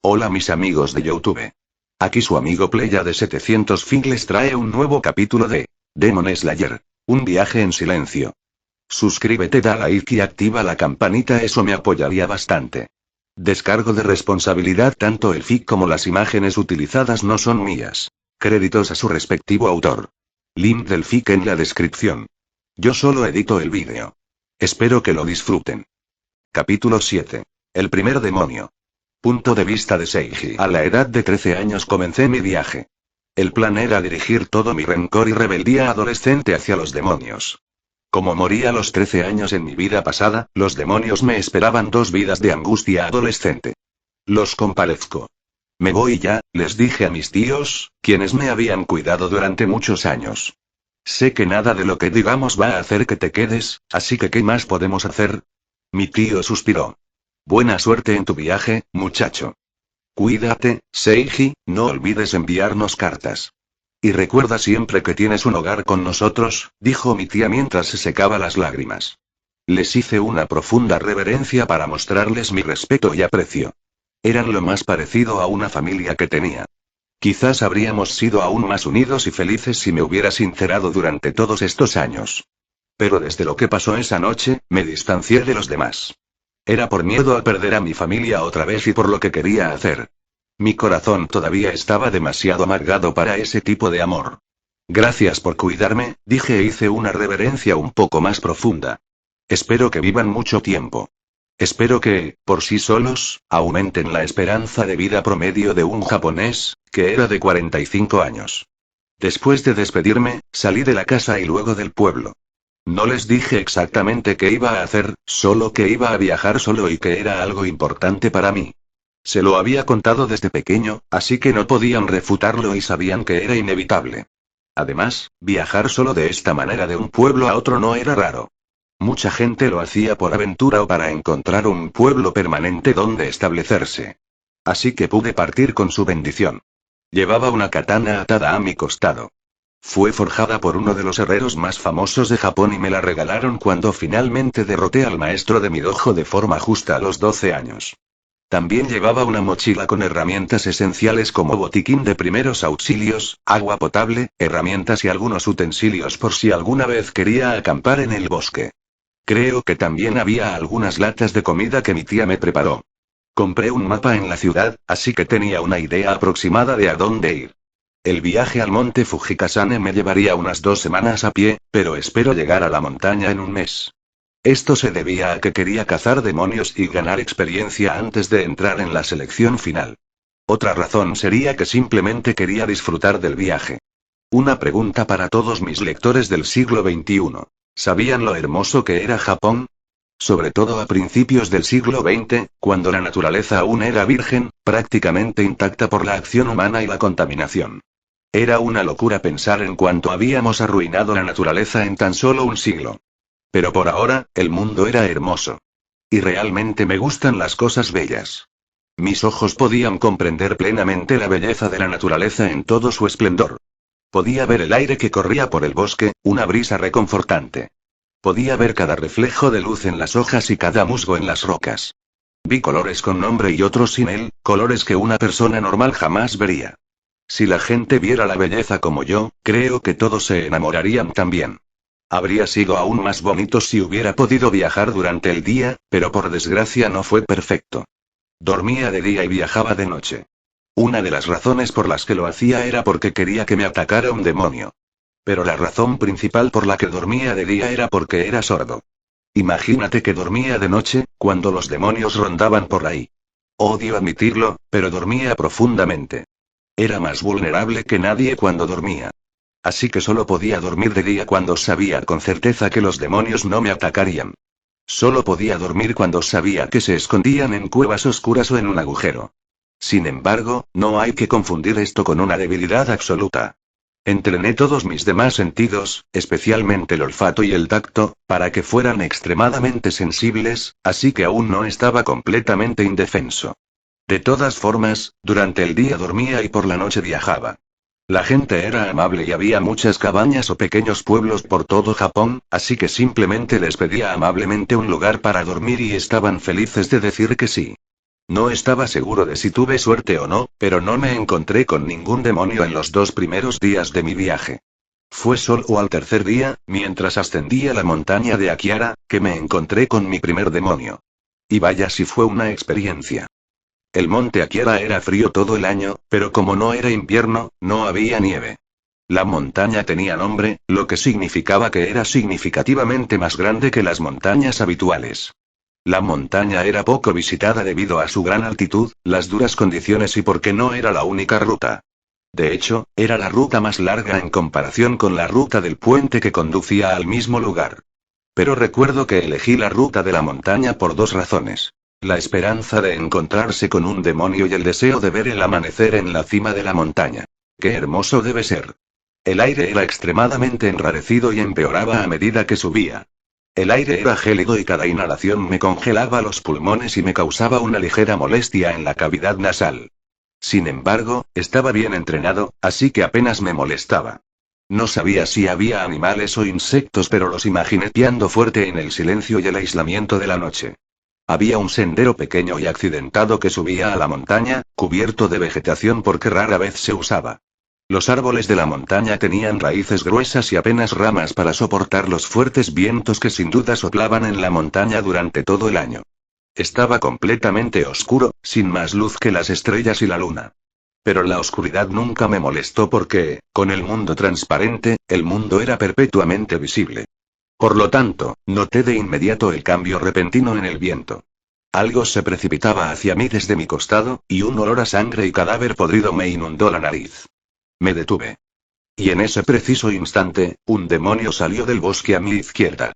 Hola mis amigos de YouTube. Aquí su amigo Playa de 700 Fin les trae un nuevo capítulo de Demon Slayer. Un viaje en silencio. Suscríbete, da like y activa la campanita, eso me apoyaría bastante. Descargo de responsabilidad, tanto el fic como las imágenes utilizadas no son mías. Créditos a su respectivo autor. Link del fic en la descripción. Yo solo edito el vídeo. Espero que lo disfruten. Capítulo 7. El primer demonio. Punto de vista de Seiji. A la edad de 13 años comencé mi viaje. El plan era dirigir todo mi rencor y rebeldía adolescente hacia los demonios. Como morí a los 13 años en mi vida pasada, los demonios me esperaban 2 vidas de angustia adolescente. Los compadezco. Me voy ya, les dije a mis tíos, quienes me habían cuidado durante muchos años. Sé que nada de lo que digamos va a hacer que te quedes, así que ¿qué más podemos hacer? Mi tío suspiró. Buena suerte en tu viaje, muchacho. Cuídate, Seiji, no olvides enviarnos cartas. Y recuerda siempre que tienes un hogar con nosotros, dijo mi tía mientras se secaba las lágrimas. Les hice una profunda reverencia para mostrarles mi respeto y aprecio. Eran lo más parecido a una familia que tenía. Quizás habríamos sido aún más unidos y felices si me hubiera sincerado durante todos estos años. Pero desde lo que pasó esa noche, me distancié de los demás. Era por miedo a perder a mi familia otra vez y por lo que quería hacer. Mi corazón todavía estaba demasiado amargado para ese tipo de amor. Gracias por cuidarme, dije e hice una reverencia un poco más profunda. Espero que vivan mucho tiempo. Espero que, por sí solos, aumenten la esperanza de vida promedio de un japonés, que era de 45 años. Después de despedirme, salí de la casa y luego del pueblo. No les dije exactamente qué iba a hacer, solo que iba a viajar solo y que era algo importante para mí. Se lo había contado desde pequeño, así que no podían refutarlo y sabían que era inevitable. Además, viajar solo de esta manera de un pueblo a otro no era raro. Mucha gente lo hacía por aventura o para encontrar un pueblo permanente donde establecerse. Así que pude partir con su bendición. Llevaba una katana atada a mi costado. Fue forjada por uno de los herreros más famosos de Japón y me la regalaron cuando finalmente derroté al maestro de mi dojo de forma justa a los 12 años. También llevaba una mochila con herramientas esenciales como botiquín de primeros auxilios, agua potable, herramientas y algunos utensilios por si alguna vez quería acampar en el bosque. Creo que también había algunas latas de comida que mi tía me preparó. Compré un mapa en la ciudad, así que tenía una idea aproximada de a dónde ir. El viaje al monte Fujikasane me llevaría unas 2 semanas a pie, pero espero llegar a la montaña en un mes. Esto se debía a que quería cazar demonios y ganar experiencia antes de entrar en la selección final. Otra razón sería que simplemente quería disfrutar del viaje. Una pregunta para todos mis lectores del siglo XXI. ¿Sabían lo hermoso que era Japón? Sobre todo a principios del siglo XX, cuando la naturaleza aún era virgen, prácticamente intacta por la acción humana y la contaminación. Era una locura pensar en cuánto habíamos arruinado la naturaleza en tan solo un siglo. Pero por ahora, el mundo era hermoso. Y realmente me gustan las cosas bellas. Mis ojos podían comprender plenamente la belleza de la naturaleza en todo su esplendor. Podía ver el aire que corría por el bosque, una brisa reconfortante. Podía ver cada reflejo de luz en las hojas y cada musgo en las rocas. Vi colores con nombre y otros sin él, colores que una persona normal jamás vería. Si la gente viera la belleza como yo, creo que todos se enamorarían también. Habría sido aún más bonito si hubiera podido viajar durante el día, pero por desgracia no fue perfecto. Dormía de día y viajaba de noche. Una de las razones por las que lo hacía era porque quería que me atacara un demonio. Pero la razón principal por la que dormía de día era porque era sordo. Imagínate que dormía de noche, cuando los demonios rondaban por ahí. Odio admitirlo, pero dormía profundamente. Era más vulnerable que nadie cuando dormía. Así que solo podía dormir de día cuando sabía con certeza que los demonios no me atacarían. Solo podía dormir cuando sabía que se escondían en cuevas oscuras o en un agujero. Sin embargo, no hay que confundir esto con una debilidad absoluta. Entrené todos mis demás sentidos, especialmente el olfato y el tacto, para que fueran extremadamente sensibles, así que aún no estaba completamente indefenso. De todas formas, durante el día dormía y por la noche viajaba. La gente era amable y había muchas cabañas o pequeños pueblos por todo Japón, así que simplemente les pedía amablemente un lugar para dormir y estaban felices de decir que sí. No estaba seguro de si tuve suerte o no, pero no me encontré con ningún demonio en los 2 primeros días de mi viaje. Fue solo al tercer día, mientras ascendía la montaña de Akiara, que me encontré con mi primer demonio. Y vaya si fue una experiencia. El monte Akiara era frío todo el año, pero como no era invierno, no había nieve. La montaña tenía nombre, lo que significaba que era significativamente más grande que las montañas habituales. La montaña era poco visitada debido a su gran altitud, las duras condiciones y porque no era la única ruta. De hecho, era la ruta más larga en comparación con la ruta del puente que conducía al mismo lugar. Pero recuerdo que elegí la ruta de la montaña por 2 razones. La esperanza de encontrarse con un demonio y el deseo de ver el amanecer en la cima de la montaña. ¡Qué hermoso debe ser! El aire era extremadamente enrarecido y empeoraba a medida que subía. El aire era gélido y cada inhalación me congelaba los pulmones y me causaba una ligera molestia en la cavidad nasal. Sin embargo, estaba bien entrenado, así que apenas me molestaba. No sabía si había animales o insectos, pero los imaginé piando fuerte en el silencio y el aislamiento de la noche. Había un sendero pequeño y accidentado que subía a la montaña, cubierto de vegetación porque rara vez se usaba. Los árboles de la montaña tenían raíces gruesas y apenas ramas para soportar los fuertes vientos que sin duda soplaban en la montaña durante todo el año. Estaba completamente oscuro, sin más luz que las estrellas y la luna. Pero la oscuridad nunca me molestó porque, con el mundo transparente, el mundo era perpetuamente visible. Por lo tanto, noté de inmediato el cambio repentino en el viento. Algo se precipitaba hacia mí desde mi costado, y un olor a sangre y cadáver podrido me inundó la nariz. Me detuve. Y en ese preciso instante, un demonio salió del bosque a mi izquierda.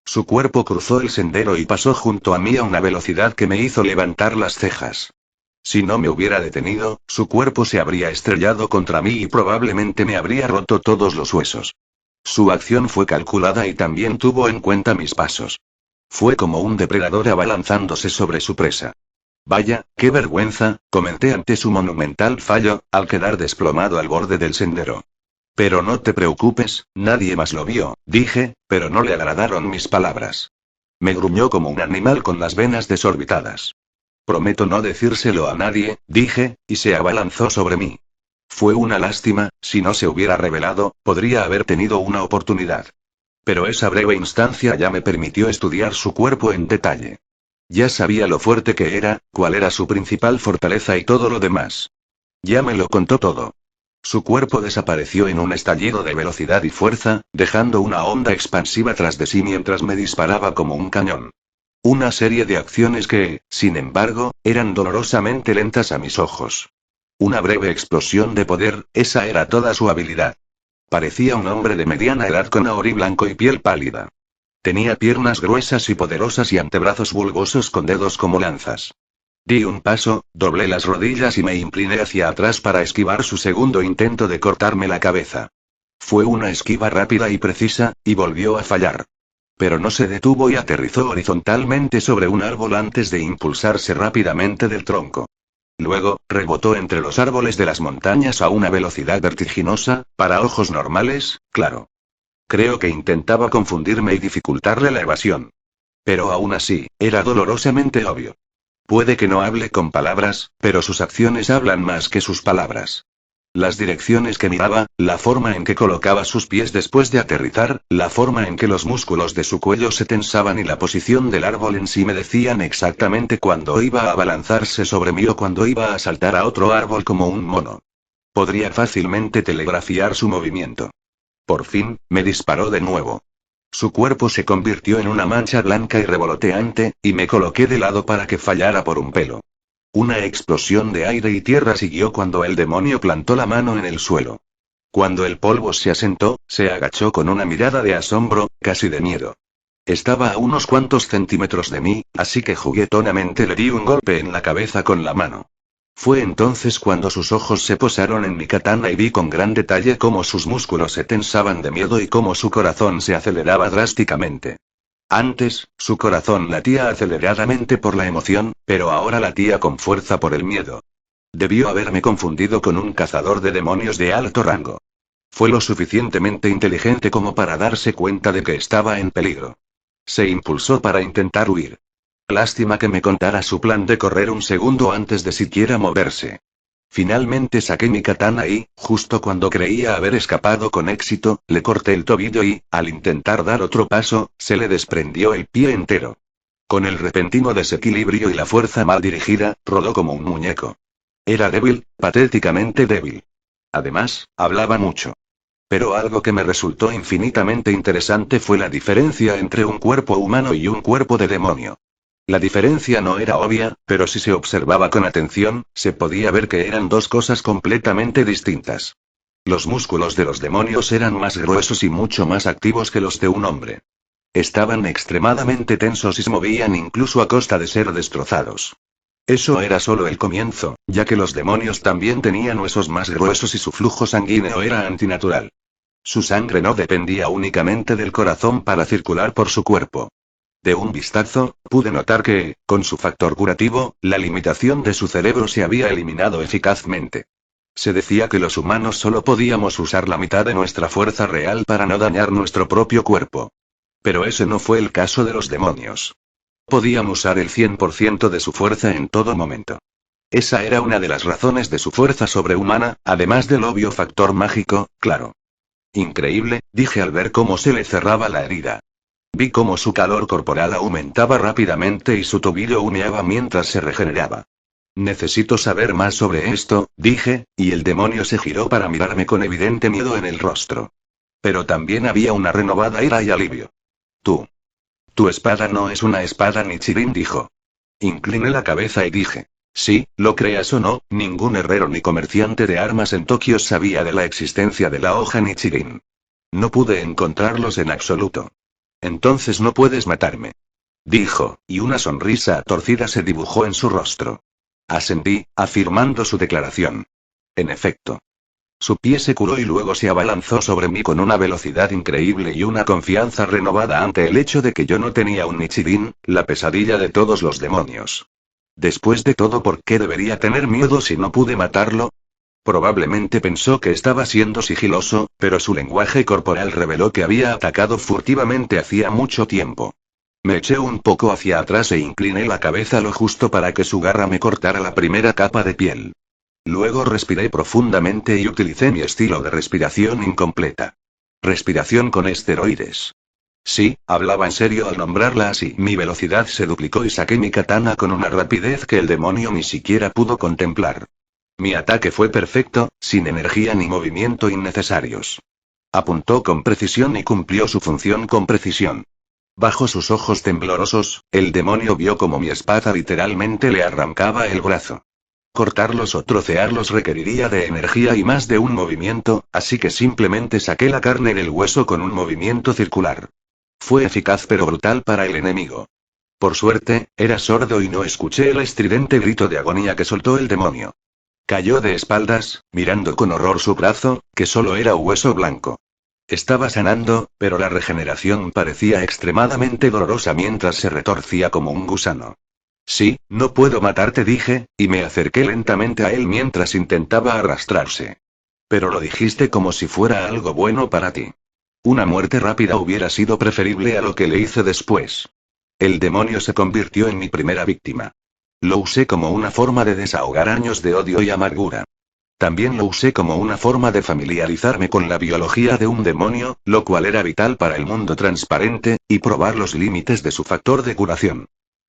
Su cuerpo cruzó el sendero y pasó junto a mí a una velocidad que me hizo levantar las cejas. Si no me hubiera detenido, su cuerpo se habría estrellado contra mí y probablemente me habría roto todos los huesos. Su acción fue calculada y también tuvo en cuenta mis pasos. Fue como un depredador abalanzándose sobre su presa. Vaya, qué vergüenza, comenté ante su monumental fallo, al quedar desplomado al borde del sendero. Pero no te preocupes, nadie más lo vio, dije, pero no le agradaron mis palabras. Me gruñó como un animal con las venas desorbitadas. Prometo no decírselo a nadie, dije, y se abalanzó sobre mí. Fue una lástima, si no se hubiera revelado, podría haber tenido una oportunidad. Pero esa breve instancia ya me permitió estudiar su cuerpo en detalle. Ya sabía lo fuerte que era, cuál era su principal fortaleza y todo lo demás. Ya me lo contó todo. Su cuerpo desapareció en un estallido de velocidad y fuerza, dejando una onda expansiva tras de sí mientras me disparaba como un cañón. Una serie de acciones que, sin embargo, eran dolorosamente lentas a mis ojos. Una breve explosión de poder, esa era toda su habilidad. Parecía un hombre de mediana edad con auri blanco y piel pálida. Tenía piernas gruesas y poderosas y antebrazos bulbosos con dedos como lanzas. Di un paso, doblé las rodillas y me incliné hacia atrás para esquivar su segundo intento de cortarme la cabeza. Fue una esquiva rápida y precisa, y volvió a fallar. Pero no se detuvo y aterrizó horizontalmente sobre un árbol antes de impulsarse rápidamente del tronco. Luego, rebotó entre los árboles de las montañas a una velocidad vertiginosa, para ojos normales, claro. Creo que intentaba confundirme y dificultarle la evasión. Pero aún así, era dolorosamente obvio. Puede que no hable con palabras, pero sus acciones hablan más que sus palabras. Las direcciones que miraba, la forma en que colocaba sus pies después de aterrizar, la forma en que los músculos de su cuello se tensaban y la posición del árbol en sí me decían exactamente cuándo iba a abalanzarse sobre mí o cuándo iba a saltar a otro árbol como un mono. Podría fácilmente telegrafiar su movimiento. Por fin, me disparó de nuevo. Su cuerpo se convirtió en una mancha blanca y revoloteante, y me coloqué de lado para que fallara por un pelo. Una explosión de aire y tierra siguió cuando el demonio plantó la mano en el suelo. Cuando el polvo se asentó, se agachó con una mirada de asombro, casi de miedo. Estaba a unos cuantos centímetros de mí, así que juguetonamente le di un golpe en la cabeza con la mano. Fue entonces cuando sus ojos se posaron en mi katana y vi con gran detalle cómo sus músculos se tensaban de miedo y cómo su corazón se aceleraba drásticamente. Antes, su corazón latía aceleradamente por la emoción, pero ahora latía con fuerza por el miedo. Debió haberme confundido con un cazador de demonios de alto rango. Fue lo suficientemente inteligente como para darse cuenta de que estaba en peligro. Se impulsó para intentar huir. Lástima que me contara su plan de correr un segundo antes de siquiera moverse. Finalmente saqué mi katana y, justo cuando creía haber escapado con éxito, le corté el tobillo y, al intentar dar otro paso, se le desprendió el pie entero. Con el repentino desequilibrio y la fuerza mal dirigida, rodó como un muñeco. Era débil, patéticamente débil. Además, hablaba mucho. Pero algo que me resultó infinitamente interesante fue la diferencia entre un cuerpo humano y un cuerpo de demonio. La diferencia no era obvia, pero si se observaba con atención, se podía ver que eran dos cosas completamente distintas. Los músculos de los demonios eran más gruesos y mucho más activos que los de un hombre. Estaban extremadamente tensos y se movían incluso a costa de ser destrozados. Eso era solo el comienzo, ya que los demonios también tenían huesos más gruesos y su flujo sanguíneo era antinatural. Su sangre no dependía únicamente del corazón para circular por su cuerpo. De un vistazo, pude notar que, con su factor curativo, la limitación de su cerebro se había eliminado eficazmente. Se decía que los humanos solo podíamos usar la mitad de nuestra fuerza real para no dañar nuestro propio cuerpo. Pero ese no fue el caso de los demonios. Podían usar el 100% de su fuerza en todo momento. Esa era una de las razones de su fuerza sobrehumana, además del obvio factor mágico, claro. Increíble, dije al ver cómo se le cerraba la herida. Vi cómo su calor corporal aumentaba rápidamente y su tobillo humeaba mientras se regeneraba. Necesito saber más sobre esto, dije, y el demonio se giró para mirarme con evidente miedo en el rostro. Pero también había una renovada ira y alivio. Tu espada no es una espada Nichirin, dijo. Incliné la cabeza y dije. Sí, lo creas o no, ningún herrero ni comerciante de armas en Tokio sabía de la existencia de la hoja Nichirin. No pude encontrarlos en absoluto. Entonces no puedes matarme. Dijo, y una sonrisa torcida se dibujó en su rostro. Asentí, afirmando su declaración. En efecto. Su pie se curó y luego se abalanzó sobre mí con una velocidad increíble y una confianza renovada ante el hecho de que yo no tenía un Nichirin, la pesadilla de todos los demonios. Después de todo, ¿por qué debería tener miedo si no pude matarlo? Probablemente pensó que estaba siendo sigiloso, pero su lenguaje corporal reveló que había atacado furtivamente hacía mucho tiempo. Me eché un poco hacia atrás e incliné la cabeza lo justo para que su garra me cortara la primera capa de piel. Luego respiré profundamente y utilicé mi estilo de respiración incompleta. Respiración con esteroides. Sí, hablaba en serio al nombrarla así. Mi velocidad se duplicó y saqué mi katana con una rapidez que el demonio ni siquiera pudo contemplar. Mi ataque fue perfecto, sin energía ni movimiento innecesarios. Apuntó con precisión y cumplió su función con precisión. Bajo sus ojos temblorosos, el demonio vio como mi espada literalmente le arrancaba el brazo. Cortarlos o trocearlos requeriría de energía y más de un movimiento, así que simplemente saqué la carne del hueso con un movimiento circular. Fue eficaz pero brutal para el enemigo. Por suerte, era sordo y no escuché el estridente grito de agonía que soltó el demonio. Cayó de espaldas, mirando con horror su brazo, que solo era hueso blanco. Estaba sanando, pero la regeneración parecía extremadamente dolorosa mientras se retorcía como un gusano. Sí, no puedo matarte, dije, y me acerqué lentamente a él mientras intentaba arrastrarse. Pero lo dijiste como si fuera algo bueno para ti. Una muerte rápida hubiera sido preferible a lo que le hice después. El demonio se convirtió en mi primera víctima. Lo usé como una forma de desahogar años de odio y amargura. También lo usé como una forma de familiarizarme con la biología de un demonio, lo cual era vital para el mundo transparente, y probar los límites de su factor de curación.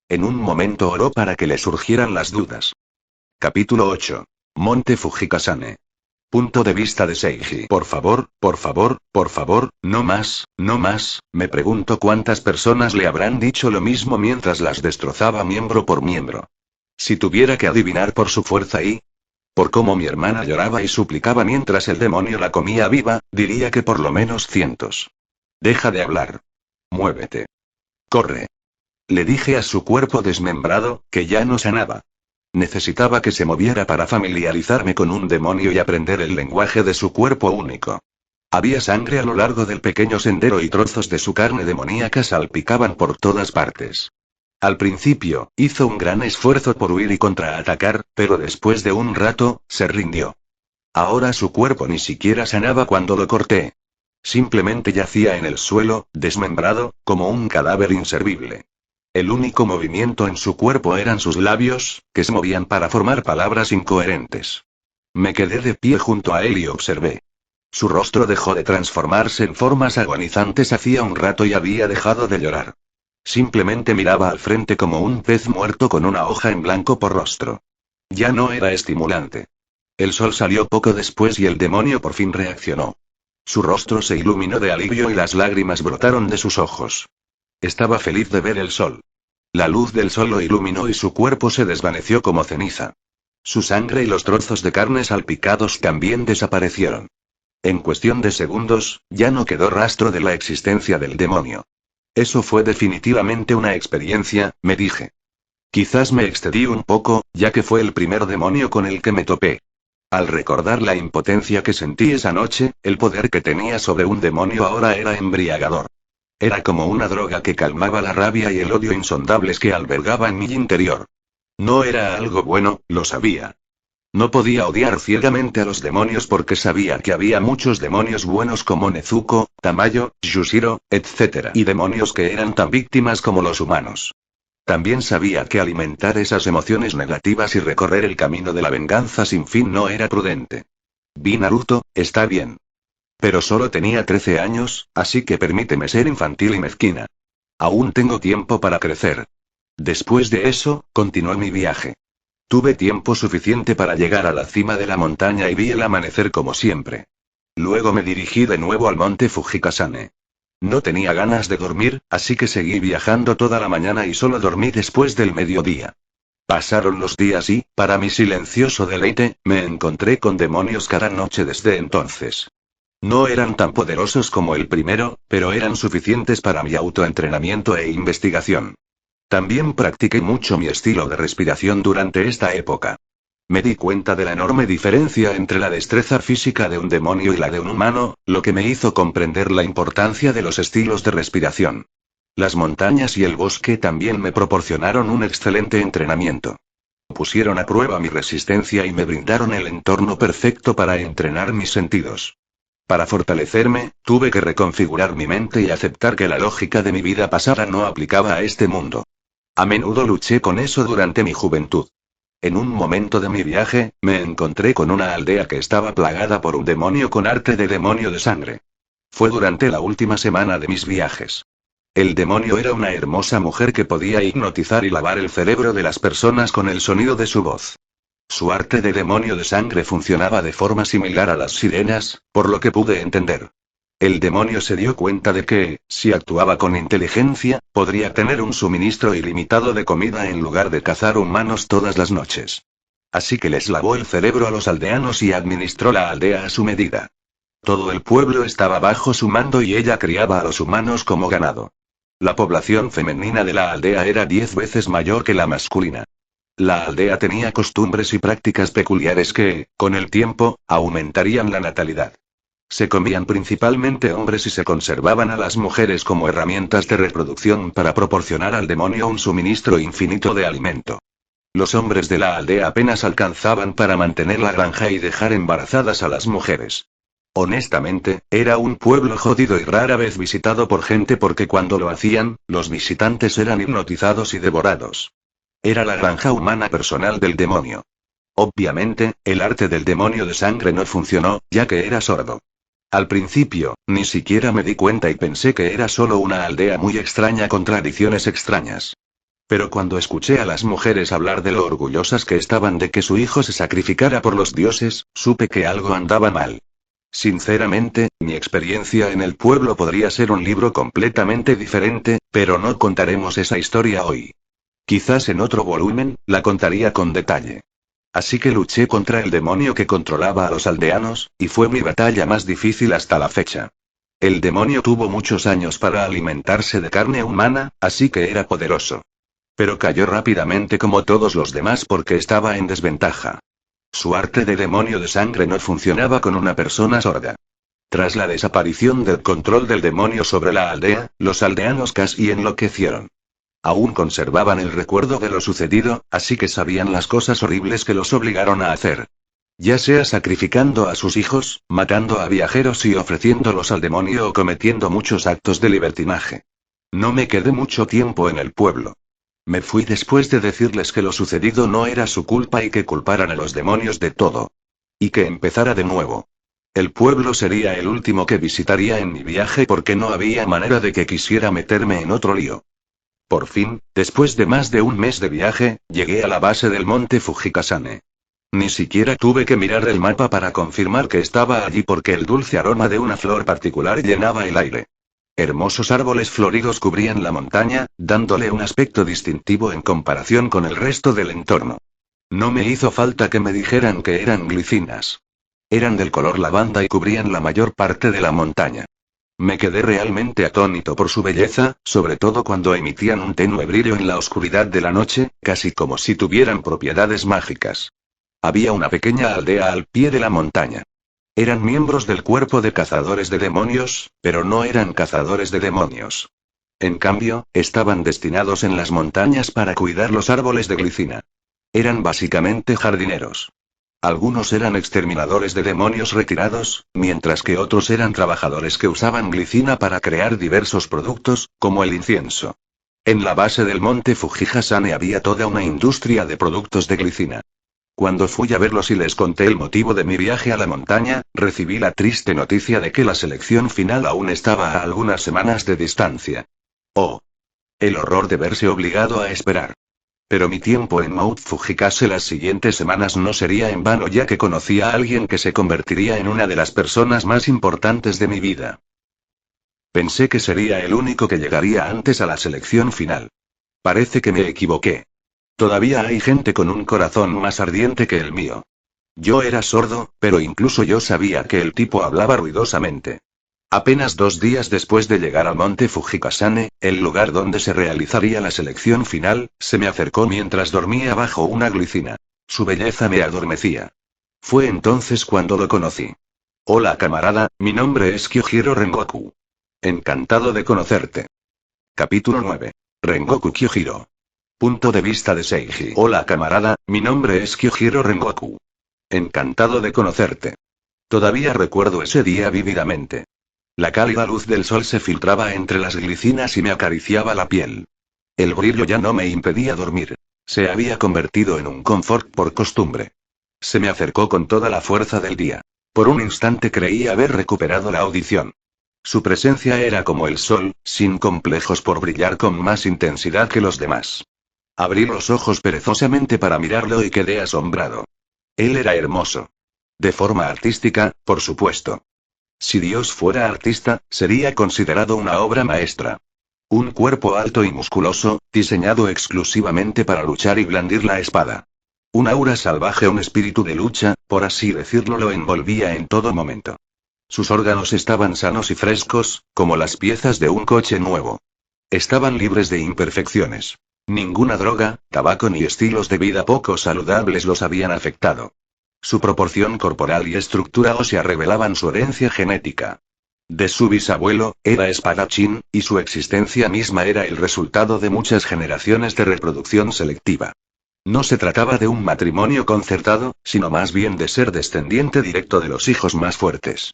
En un momento oró para que le surgieran las dudas. Capítulo 8. Monte Fujikasane. Punto de vista de Seiji. Por favor, no más, me pregunto cuántas personas le habrán dicho lo mismo mientras las destrozaba miembro por miembro. Si tuviera que adivinar por su fuerza y por cómo mi hermana lloraba y suplicaba mientras el demonio la comía viva, diría que por lo menos cientos. Deja de hablar. Muévete. Corre. Le dije a su cuerpo desmembrado, que ya no sanaba. Necesitaba que se moviera para familiarizarme con un demonio y aprender el lenguaje de su cuerpo único. Había sangre a lo largo del pequeño sendero y trozos de su carne demoníaca salpicaban por todas partes. Al principio, hizo un gran esfuerzo por huir y contraatacar, pero después de un rato, se rindió. Ahora su cuerpo ni siquiera sanaba cuando lo corté. Simplemente yacía en el suelo, desmembrado, como un cadáver inservible. El único movimiento en su cuerpo eran sus labios, que se movían para formar palabras incoherentes. Me quedé de pie junto a él y observé. Su rostro dejó de transformarse en formas agonizantes hacía un rato y había dejado de llorar. Simplemente miraba al frente como un pez muerto con una hoja en blanco por rostro. Ya no era estimulante. El sol salió poco después y el demonio por fin reaccionó. Su rostro se iluminó de alivio y las lágrimas brotaron de sus ojos. Estaba feliz de ver el sol. La luz del sol lo iluminó y su cuerpo se desvaneció como ceniza. Su sangre y los trozos de carne salpicados también desaparecieron. En cuestión de segundos, ya no quedó rastro de la existencia del demonio. Eso fue definitivamente una experiencia, me dije. Quizás me excedí un poco, ya que fue el primer demonio con el que me topé. Al recordar la impotencia que sentí esa noche, el poder que tenía sobre un demonio ahora era embriagador. Era como una droga que calmaba la rabia y el odio insondables que albergaba en mi interior. No era algo bueno, lo sabía. No podía odiar ciegamente a los demonios porque sabía que había muchos demonios buenos como Nezuko, Tamayo, Yushiro, etc. Y demonios que eran tan víctimas como los humanos. También sabía que alimentar esas emociones negativas y recorrer el camino de la venganza sin fin no era prudente. Vi Naruto, está bien. Pero solo tenía 13 años, así que permíteme ser infantil y mezquina. Aún tengo tiempo para crecer. Después de eso, continué mi viaje. Tuve tiempo suficiente para llegar a la cima de la montaña y vi el amanecer como siempre. Luego me dirigí de nuevo al monte Fujikasane. No tenía ganas de dormir, así que seguí viajando toda la mañana y solo dormí después del mediodía. Pasaron los días y, para mi silencioso deleite, me encontré con demonios cada noche desde entonces. No eran tan poderosos como el primero, pero eran suficientes para mi autoentrenamiento e investigación. También practiqué mucho mi estilo de respiración durante esta época. Me di cuenta de la enorme diferencia entre la destreza física de un demonio y la de un humano, lo que me hizo comprender la importancia de los estilos de respiración. Las montañas y el bosque también me proporcionaron un excelente entrenamiento. Pusieron a prueba mi resistencia y me brindaron el entorno perfecto para entrenar mis sentidos. Para fortalecerme, tuve que reconfigurar mi mente y aceptar que la lógica de mi vida pasada no aplicaba a este mundo. A menudo luché con eso durante mi juventud. En un momento de mi viaje, me encontré con una aldea que estaba plagada por un demonio con arte de demonio de sangre. Fue durante la última semana de mis viajes. El demonio era una hermosa mujer que podía hipnotizar y lavar el cerebro de las personas con el sonido de su voz. Su arte de demonio de sangre funcionaba de forma similar a las sirenas, por lo que pude entender. El demonio se dio cuenta de que, si actuaba con inteligencia, podría tener un suministro ilimitado de comida en lugar de cazar humanos todas las noches. Así que les lavó el cerebro a los aldeanos y administró la aldea a su medida. Todo el pueblo estaba bajo su mando y ella criaba a los humanos como ganado. La población femenina de la aldea era 10 veces mayor que la masculina. La aldea tenía costumbres y prácticas peculiares que, con el tiempo, aumentarían la natalidad. Se comían principalmente hombres y se conservaban a las mujeres como herramientas de reproducción para proporcionar al demonio un suministro infinito de alimento. Los hombres de la aldea apenas alcanzaban para mantener la granja y dejar embarazadas a las mujeres. Honestamente, era un pueblo jodido y rara vez visitado por gente porque cuando lo hacían, los visitantes eran hipnotizados y devorados. Era la granja humana personal del demonio. Obviamente, el arte del demonio de sangre no funcionó, ya que era sordo. Al principio, ni siquiera me di cuenta y pensé que era solo una aldea muy extraña con tradiciones extrañas. Pero cuando escuché a las mujeres hablar de lo orgullosas que estaban de que su hijo se sacrificara por los dioses, supe que algo andaba mal. Sinceramente, mi experiencia en el pueblo podría ser un libro completamente diferente, pero no contaremos esa historia hoy. Quizás en otro volumen, la contaría con detalle. Así que luché contra el demonio que controlaba a los aldeanos, y fue mi batalla más difícil hasta la fecha. El demonio tuvo muchos años para alimentarse de carne humana, así que era poderoso. Pero cayó rápidamente como todos los demás porque estaba en desventaja. Su arte de demonio de sangre no funcionaba con una persona sorda. Tras la desaparición del control del demonio sobre la aldea, los aldeanos casi enloquecieron. Aún conservaban el recuerdo de lo sucedido, así que sabían las cosas horribles que los obligaron a hacer. Ya sea sacrificando a sus hijos, matando a viajeros y ofreciéndolos al demonio o cometiendo muchos actos de libertinaje. No me quedé mucho tiempo en el pueblo. Me fui después de decirles que lo sucedido no era su culpa y que culparan a los demonios de todo. Y que empezara de nuevo. El pueblo sería el último que visitaría en mi viaje porque no había manera de que quisiera meterme en otro lío. Por fin, después de más de un mes de viaje, llegué a la base del monte Fujikasane. Ni siquiera tuve que mirar el mapa para confirmar que estaba allí porque el dulce aroma de una flor particular llenaba el aire. Hermosos árboles floridos cubrían la montaña, dándole un aspecto distintivo en comparación con el resto del entorno. No me hizo falta que me dijeran que eran glicinas. Eran del color lavanda y cubrían la mayor parte de la montaña. Me quedé realmente atónito por su belleza, sobre todo cuando emitían un tenue brillo en la oscuridad de la noche, casi como si tuvieran propiedades mágicas. Había una pequeña aldea al pie de la montaña. Eran miembros del cuerpo de cazadores de demonios, pero no eran cazadores de demonios. En cambio, estaban destinados en las montañas para cuidar los árboles de glicina. Eran básicamente jardineros. Algunos eran exterminadores de demonios retirados, mientras que otros eran trabajadores que usaban glicina para crear diversos productos, como el incienso. En la base del monte Fujikasane había toda una industria de productos de glicina. Cuando fui a verlos y les conté el motivo de mi viaje a la montaña, recibí la triste noticia de que la selección final aún estaba a algunas semanas de distancia. Oh. El horror de verse obligado a esperar. Pero mi tiempo en Mount Fujikase las siguientes semanas no sería en vano ya que conocí a alguien que se convertiría en una de las personas más importantes de mi vida. Pensé que sería el único que llegaría antes a la selección final. Parece que me equivoqué. Todavía hay gente con un corazón más ardiente que el mío. Yo era sordo, pero incluso yo sabía que el tipo hablaba ruidosamente. Apenas 2 días después de llegar al monte Fujikasane, el lugar donde se realizaría la selección final, se me acercó mientras dormía bajo una glicina. Su belleza me adormecía. Fue entonces cuando lo conocí. Hola camarada, mi nombre es Kyojiro Rengoku. Encantado de conocerte. Capítulo 9. Rengoku Kyojiro. Punto de vista de Seiji. Hola camarada, mi nombre es Kyojiro Rengoku. Encantado de conocerte. Todavía recuerdo ese día vívidamente. La cálida luz del sol se filtraba entre las glicinas y me acariciaba la piel. El brillo ya no me impedía dormir. Se había convertido en un confort por costumbre. Se me acercó con toda la fuerza del día. Por un instante creí haber recuperado la audición. Su presencia era como el sol, sin complejos por brillar con más intensidad que los demás. Abrí los ojos perezosamente para mirarlo y quedé asombrado. Él era hermoso. De forma artística, por supuesto. Si Dios fuera artista, sería considerado una obra maestra. Un cuerpo alto y musculoso, diseñado exclusivamente para luchar y blandir la espada. Un aura salvaje, un espíritu de lucha, por así decirlo, lo envolvía en todo momento. Sus órganos estaban sanos y frescos, como las piezas de un coche nuevo. Estaban libres de imperfecciones. Ninguna droga, tabaco ni estilos de vida poco saludables los habían afectado. Su proporción corporal y estructura ósea revelaban su herencia genética. De su bisabuelo, era espadachín, y su existencia misma era el resultado de muchas generaciones de reproducción selectiva. No se trataba de un matrimonio concertado, sino más bien de ser descendiente directo de los hijos más fuertes.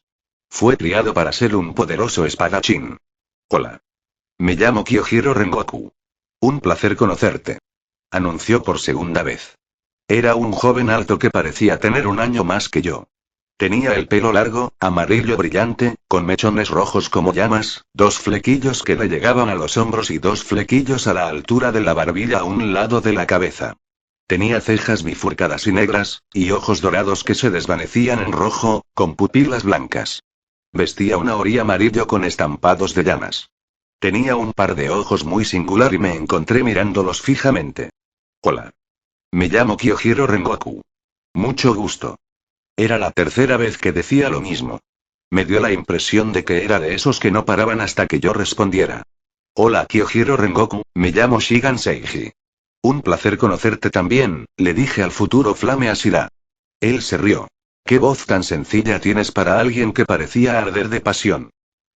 Fue criado para ser un poderoso espadachín. Hola. Me llamo Kyojiro Rengoku. Un placer conocerte. Anunció por segunda vez. Era un joven alto que parecía tener un año más que yo. Tenía el pelo largo, amarillo brillante, con mechones rojos como llamas, 2 flequillos que le llegaban a los hombros y 2 flequillos a la altura de la barbilla a un lado de la cabeza. Tenía cejas bifurcadas y negras, y ojos dorados que se desvanecían en rojo, con pupilas blancas. Vestía un ori amarillo con estampados de llamas. Tenía un par de ojos muy singular y me encontré mirándolos fijamente. Hola. Me llamo Kyojiro Rengoku. Mucho gusto. Era la tercera vez que decía lo mismo. Me dio la impresión de que era de esos que no paraban hasta que yo respondiera. Hola Kyojiro Rengoku, me llamo Shigan Seiji. Un placer conocerte también, le dije al futuro Flame Ashira. Él se rió. ¿Qué voz tan sencilla tienes para alguien que parecía arder de pasión?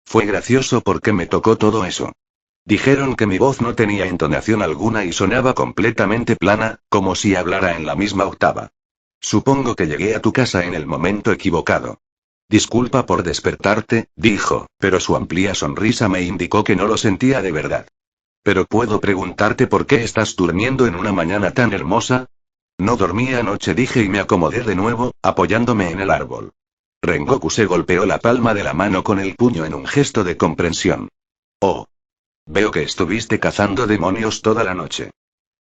Fue gracioso porque me tocó todo eso. Dijeron que mi voz no tenía entonación alguna y sonaba completamente plana, como si hablara en la misma octava. Supongo que llegué a tu casa en el momento equivocado. Disculpa por despertarte, dijo, pero su amplia sonrisa me indicó que no lo sentía de verdad. ¿Pero puedo preguntarte por qué estás durmiendo en una mañana tan hermosa? No dormí anoche, dije y me acomodé de nuevo, apoyándome en el árbol. Rengoku se golpeó la palma de la mano con el puño en un gesto de comprensión. Oh. Veo que estuviste cazando demonios toda la noche.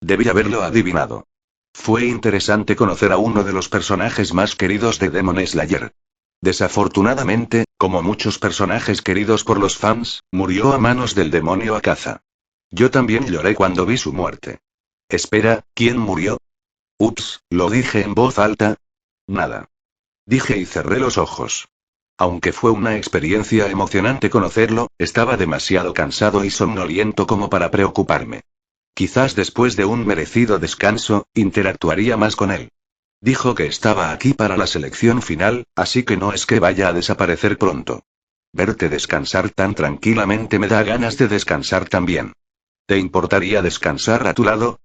Debí haberlo adivinado. Fue interesante conocer a uno de los personajes más queridos de Demon Slayer. Desafortunadamente, como muchos personajes queridos por los fans, murió a manos del demonio Akaza. Yo también lloré cuando vi su muerte. Espera, ¿quién murió? Ups, lo dije en voz alta. Nada. Dije y cerré los ojos. Aunque fue una experiencia emocionante conocerlo, estaba demasiado cansado y somnoliento como para preocuparme. Quizás después de un merecido descanso, interactuaría más con él. Dijo que estaba aquí para la selección final, así que no es que vaya a desaparecer pronto. Verte descansar tan tranquilamente me da ganas de descansar también. ¿Te importaría descansar a tu lado?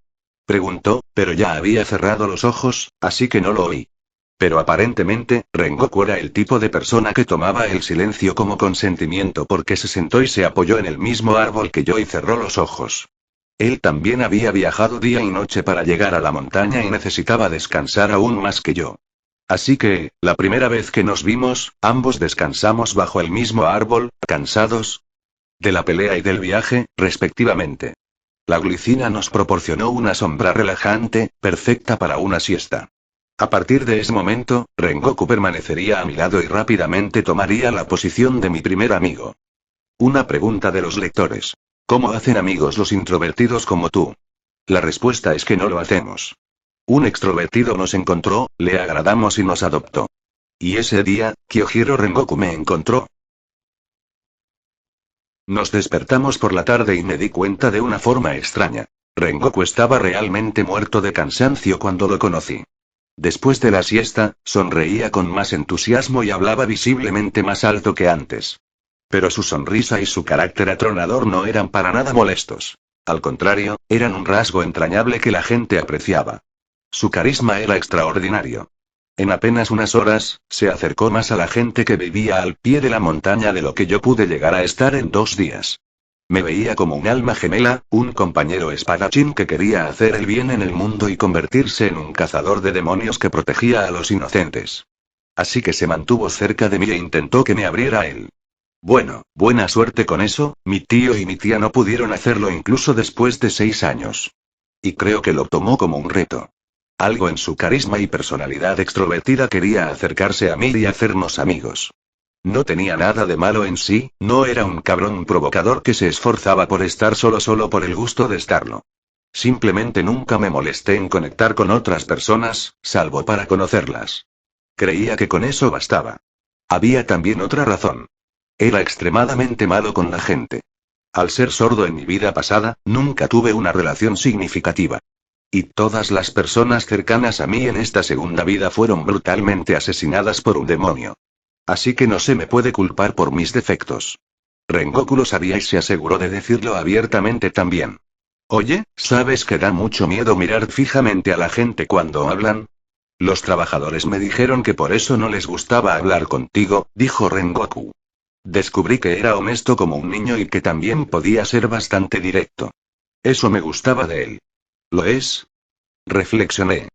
Preguntó, pero ya había cerrado los ojos, así que no lo oí. Pero aparentemente, Rengoku era el tipo de persona que tomaba el silencio como consentimiento porque se sentó y se apoyó en el mismo árbol que yo y cerró los ojos. Él también había viajado día y noche para llegar a la montaña y necesitaba descansar aún más que yo. Así que, la primera vez que nos vimos, ambos descansamos bajo el mismo árbol, cansados de la pelea y del viaje, respectivamente. La glicina nos proporcionó una sombra relajante, perfecta para una siesta. A partir de ese momento, Rengoku permanecería a mi lado y rápidamente tomaría la posición de mi primer amigo. Una pregunta de los lectores. ¿Cómo hacen amigos los introvertidos como tú? La respuesta es que no lo hacemos. Un extrovertido nos encontró, le agradamos y nos adoptó. Y ese día, Kyojiro Rengoku me encontró. Nos despertamos por la tarde y me di cuenta de una forma extraña. Rengoku estaba realmente muerto de cansancio cuando lo conocí. Después de la siesta, sonreía con más entusiasmo y hablaba visiblemente más alto que antes. Pero su sonrisa y su carácter atronador no eran para nada molestos. Al contrario, eran un rasgo entrañable que la gente apreciaba. Su carisma era extraordinario. En apenas unas horas, se acercó más a la gente que vivía al pie de la montaña de lo que yo pude llegar a estar en 2 días. Me veía como un alma gemela, un compañero espadachín que quería hacer el bien en el mundo y convertirse en un cazador de demonios que protegía a los inocentes. Así que se mantuvo cerca de mí e intentó que me abriera a él. Bueno, buena suerte con eso, mi tío y mi tía no pudieron hacerlo incluso después de 6 años. Y creo que lo tomó como un reto. Algo en su carisma y personalidad extrovertida quería acercarse a mí y hacernos amigos. No tenía nada de malo en sí, no era un cabrón provocador que se esforzaba por estar solo por el gusto de estarlo. Simplemente nunca me molesté en conectar con otras personas, salvo para conocerlas. Creía que con eso bastaba. Había también otra razón. Era extremadamente malo con la gente. Al ser sordo en mi vida pasada, nunca tuve una relación significativa. Y todas las personas cercanas a mí en esta segunda vida fueron brutalmente asesinadas por un demonio. Así que no se me puede culpar por mis defectos. Rengoku lo sabía y se aseguró de decirlo abiertamente también. Oye, ¿sabes que da mucho miedo mirar fijamente a la gente cuando hablan? Los trabajadores me dijeron que por eso no les gustaba hablar contigo, dijo Rengoku. Descubrí que era honesto como un niño y que también podía ser bastante directo. Eso me gustaba de él. ¿Lo es? Reflexioné.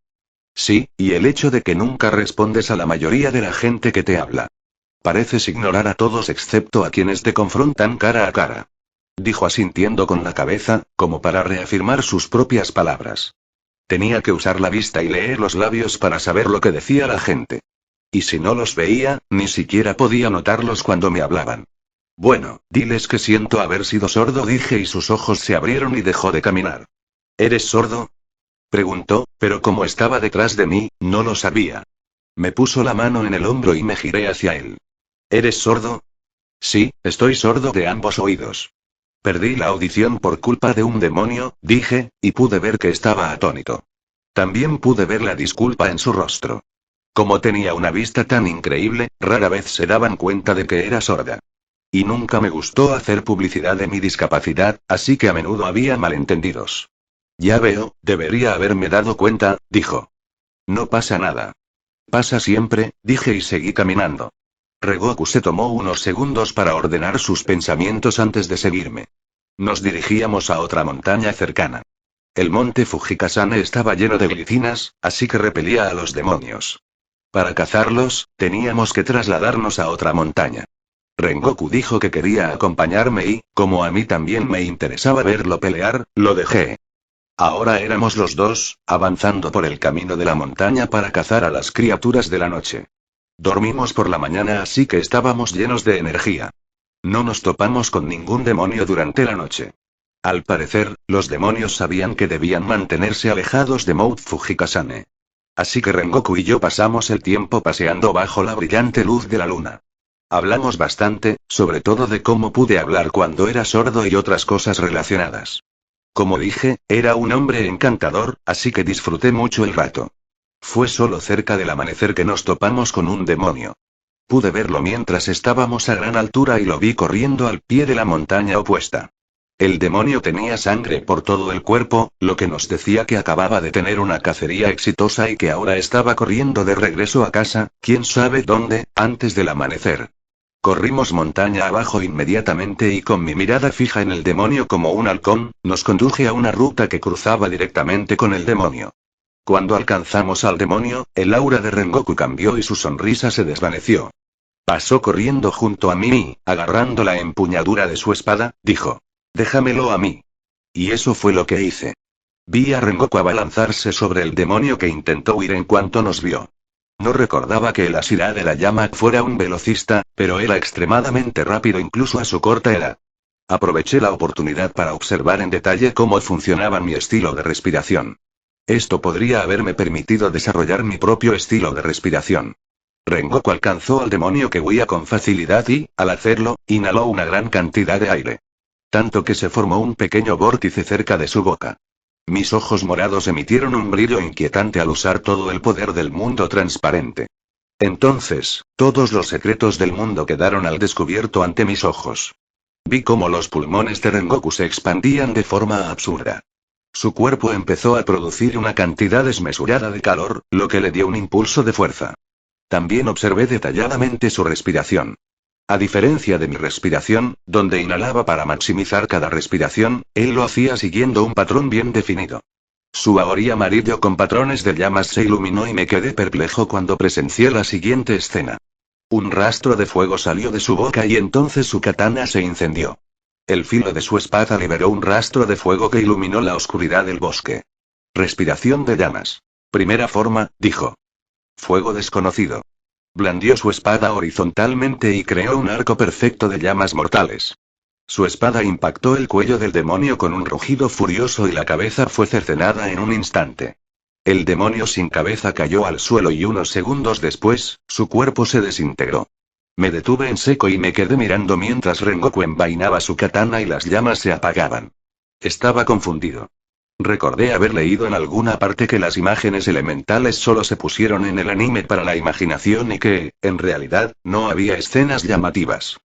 Sí, y el hecho de que nunca respondes a la mayoría de la gente que te habla. Pareces ignorar a todos excepto a quienes te confrontan cara a cara. Dijo asintiendo con la cabeza, como para reafirmar sus propias palabras. Tenía que usar la vista y leer los labios para saber lo que decía la gente. Y si no los veía, ni siquiera podía notarlos cuando me hablaban. Bueno, diles que siento haber sido sordo, dije y sus ojos se abrieron y dejó de caminar. ¿Eres sordo? Preguntó, pero como estaba detrás de mí, no lo sabía. Me puso la mano en el hombro y me giré hacia él. ¿Eres sordo? Sí, estoy sordo de ambos oídos. Perdí la audición por culpa de un demonio, dije, y pude ver que estaba atónito. También pude ver la disculpa en su rostro. Como tenía una vista tan increíble, rara vez se daban cuenta de que era sorda. Y nunca me gustó hacer publicidad de mi discapacidad, así que a menudo había malentendidos. Ya veo, debería haberme dado cuenta, dijo. No pasa nada. Pasa siempre, dije y seguí caminando. Rengoku se tomó unos segundos para ordenar sus pensamientos antes de seguirme. Nos dirigíamos a otra montaña cercana. El monte Fujikasane estaba lleno de glicinas, así que repelía a los demonios. Para cazarlos, teníamos que trasladarnos a otra montaña. Rengoku dijo que quería acompañarme y, como a mí también me interesaba verlo pelear, lo dejé. Ahora éramos los dos, avanzando por el camino de la montaña para cazar a las criaturas de la noche. Dormimos por la mañana, así que estábamos llenos de energía. No nos topamos con ningún demonio durante la noche. Al parecer, los demonios sabían que debían mantenerse alejados de Mount Fujikasane. Así que Rengoku y yo pasamos el tiempo paseando bajo la brillante luz de la luna. Hablamos bastante, sobre todo de cómo pude hablar cuando era sordo y otras cosas relacionadas. Como dije, era un hombre encantador, así que disfruté mucho el rato. Fue solo cerca del amanecer que nos topamos con un demonio. Pude verlo mientras estábamos a gran altura y lo vi corriendo al pie de la montaña opuesta. El demonio tenía sangre por todo el cuerpo, lo que nos decía que acababa de tener una cacería exitosa y que ahora estaba corriendo de regreso a casa, quién sabe dónde, antes del amanecer. Corrimos montaña abajo inmediatamente y con mi mirada fija en el demonio como un halcón, nos conduje a una ruta que cruzaba directamente con el demonio. Cuando alcanzamos al demonio, el aura de Rengoku cambió y su sonrisa se desvaneció. Pasó corriendo junto a mí y, agarrando la empuñadura de su espada, dijo: «Déjamelo a mí». Y eso fue lo que hice. Vi a Rengoku abalanzarse sobre el demonio que intentó huir en cuanto nos vio. No recordaba que el Ashira de la llama fuera un velocista, pero era extremadamente rápido incluso a su corta edad. Aproveché la oportunidad para observar en detalle cómo funcionaba mi estilo de respiración. Esto podría haberme permitido desarrollar mi propio estilo de respiración. Rengoku alcanzó al demonio que huía con facilidad y, al hacerlo, inhaló una gran cantidad de aire. Tanto que se formó un pequeño vórtice cerca de su boca. Mis ojos morados emitieron un brillo inquietante al usar todo el poder del mundo transparente. Entonces, todos los secretos del mundo quedaron al descubierto ante mis ojos. Vi cómo los pulmones de Rengoku se expandían de forma absurda. Su cuerpo empezó a producir una cantidad desmesurada de calor, lo que le dio un impulso de fuerza. También observé detalladamente su respiración. A diferencia de mi respiración, donde inhalaba para maximizar cada respiración, él lo hacía siguiendo un patrón bien definido. Su aori amarillo con patrones de llamas se iluminó y me quedé perplejo cuando presencié la siguiente escena. Un rastro de fuego salió de su boca y entonces su katana se incendió. El filo de su espada liberó un rastro de fuego que iluminó la oscuridad del bosque. Respiración de llamas. Primera forma, dijo. Fuego desconocido. Blandió su espada horizontalmente y creó un arco perfecto de llamas mortales. Su espada impactó el cuello del demonio con un rugido furioso y la cabeza fue cercenada en un instante. El demonio sin cabeza cayó al suelo y unos segundos después, su cuerpo se desintegró. Me detuve en seco y me quedé mirando mientras Rengoku envainaba su katana y las llamas se apagaban. Estaba confundido. Recordé haber leído en alguna parte que las imágenes elementales solo se pusieron en el anime para la imaginación y que, en realidad, no había escenas llamativas.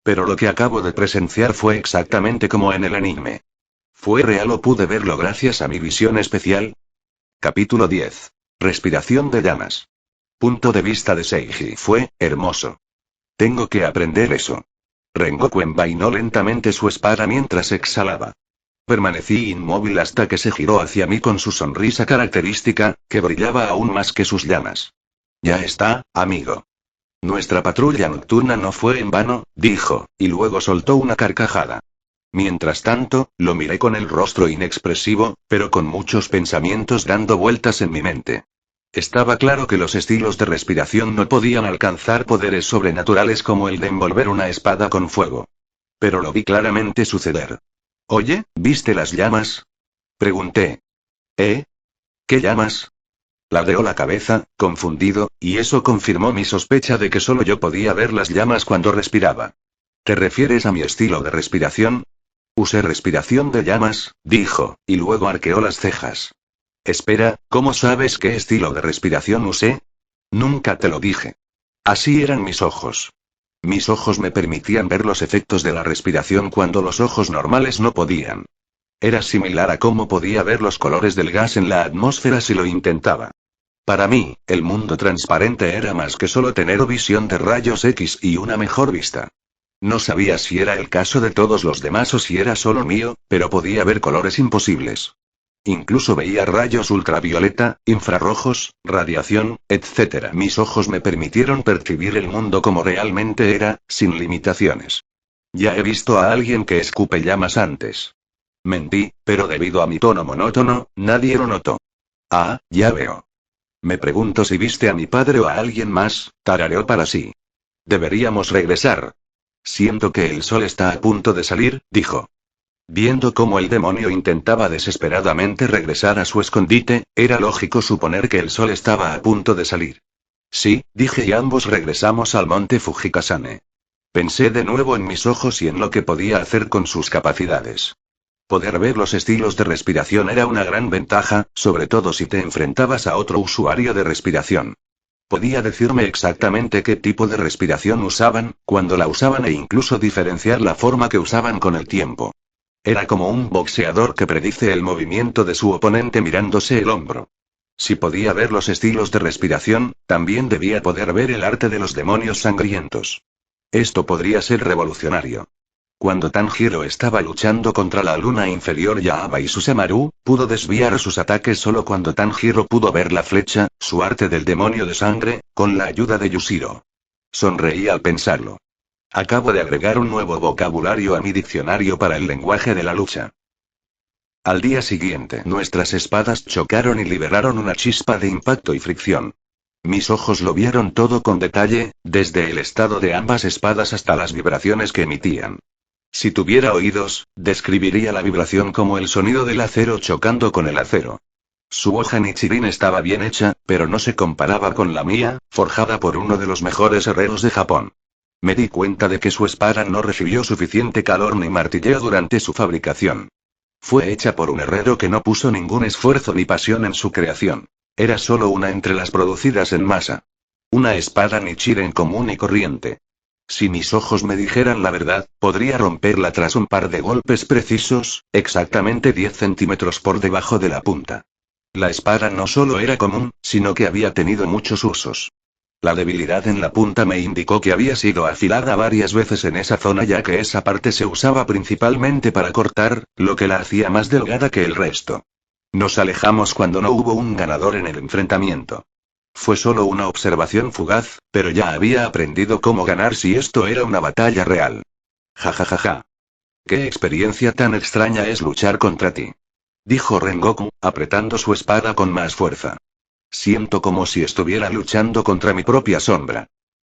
Pero lo que acabo de presenciar fue exactamente como en el anime. ¿Fue real o pude verlo gracias a mi visión especial? Capítulo 10. Respiración de llamas. Punto de vista de Seiji fue hermoso. Tengo que aprender eso. Rengoku envainó lentamente su espada mientras exhalaba. Permanecí inmóvil hasta que se giró hacia mí con su sonrisa característica, que brillaba aún más que sus llamas. Ya está, amigo. Nuestra patrulla nocturna no fue en vano, dijo, y luego soltó una carcajada. Mientras tanto, lo miré con el rostro inexpresivo, pero con muchos pensamientos dando vueltas en mi mente. Estaba claro que los estilos de respiración no podían alcanzar poderes sobrenaturales como el de envolver una espada con fuego. Pero lo vi claramente suceder. Oye, ¿viste las llamas? Pregunté. ¿Eh? ¿Qué llamas? Ladeó la cabeza, confundido, y eso confirmó mi sospecha de que solo yo podía ver las llamas cuando respiraba. ¿Te refieres a mi estilo de respiración? Usé respiración de llamas, dijo, y luego arqueó las cejas. Espera, ¿cómo sabes qué estilo de respiración usé? Nunca te lo dije. Así eran mis ojos. Mis ojos me permitían ver los efectos de la respiración cuando los ojos normales no podían. Era similar a cómo podía ver los colores del gas en la atmósfera si lo intentaba. Para mí, el mundo transparente era más que solo tener visión de rayos X y una mejor vista. No sabía si era el caso de todos los demás o si era solo mío, pero podía ver colores imposibles. Incluso veía rayos ultravioleta, infrarrojos, radiación, etc. Mis ojos me permitieron percibir el mundo como realmente era, sin limitaciones. Ya he visto a alguien que escupe llamas antes. Mentí, pero debido a mi tono monótono, nadie lo notó. Ah, ya veo. Me pregunto si viste a mi padre o a alguien más, tarareó para sí. Deberíamos regresar. Siento que el sol está a punto de salir, dijo. Viendo cómo el demonio intentaba desesperadamente regresar a su escondite, era lógico suponer que el sol estaba a punto de salir. Sí, dije y ambos regresamos al monte Fujikasane. Pensé de nuevo en mis ojos y en lo que podía hacer con sus capacidades. Poder ver los estilos de respiración era una gran ventaja, sobre todo si te enfrentabas a otro usuario de respiración. Podía decirme exactamente qué tipo de respiración usaban, cuándo la usaban e incluso diferenciar la forma que usaban con el tiempo. Era como un boxeador que predice el movimiento de su oponente mirándose el hombro. Si podía ver los estilos de respiración, también debía poder ver el arte de los demonios sangrientos. Esto podría ser revolucionario. Cuando Tanjiro estaba luchando contra la luna inferior Yaaba y Susamaru, pudo desviar sus ataques solo cuando Tanjiro pudo ver la flecha, su arte del demonio de sangre, con la ayuda de Yushiro. Sonreí al pensarlo. Acabo de agregar un nuevo vocabulario a mi diccionario para el lenguaje de la lucha. Al día siguiente, nuestras espadas chocaron y liberaron una chispa de impacto y fricción. Mis ojos lo vieron todo con detalle, desde el estado de ambas espadas hasta las vibraciones que emitían. Si tuviera oídos, describiría la vibración como el sonido del acero chocando con el acero. Su hoja Nichirin estaba bien hecha, pero no se comparaba con la mía, forjada por uno de los mejores herreros de Japón. Me di cuenta de que su espada no recibió suficiente calor ni martilleo durante su fabricación. Fue hecha por un herrero que no puso ningún esfuerzo ni pasión en su creación. Era solo una entre las producidas en masa. Una espada Nichiren común y corriente. Si mis ojos me dijeran la verdad, podría romperla tras un par de golpes precisos, exactamente 10 centímetros por debajo de la punta. La espada no solo era común, sino que había tenido muchos usos. La debilidad en la punta me indicó que había sido afilada varias veces en esa zona ya que esa parte se usaba principalmente para cortar, lo que la hacía más delgada que el resto. Nos alejamos cuando no hubo un ganador en el enfrentamiento. Fue solo una observación fugaz, pero ya había aprendido cómo ganar si esto era una batalla real. Ja ja ja ja. Qué experiencia tan extraña es luchar contra ti. Dijo Rengoku, apretando su espada con más fuerza. Siento como si estuviera luchando contra mi propia sombra.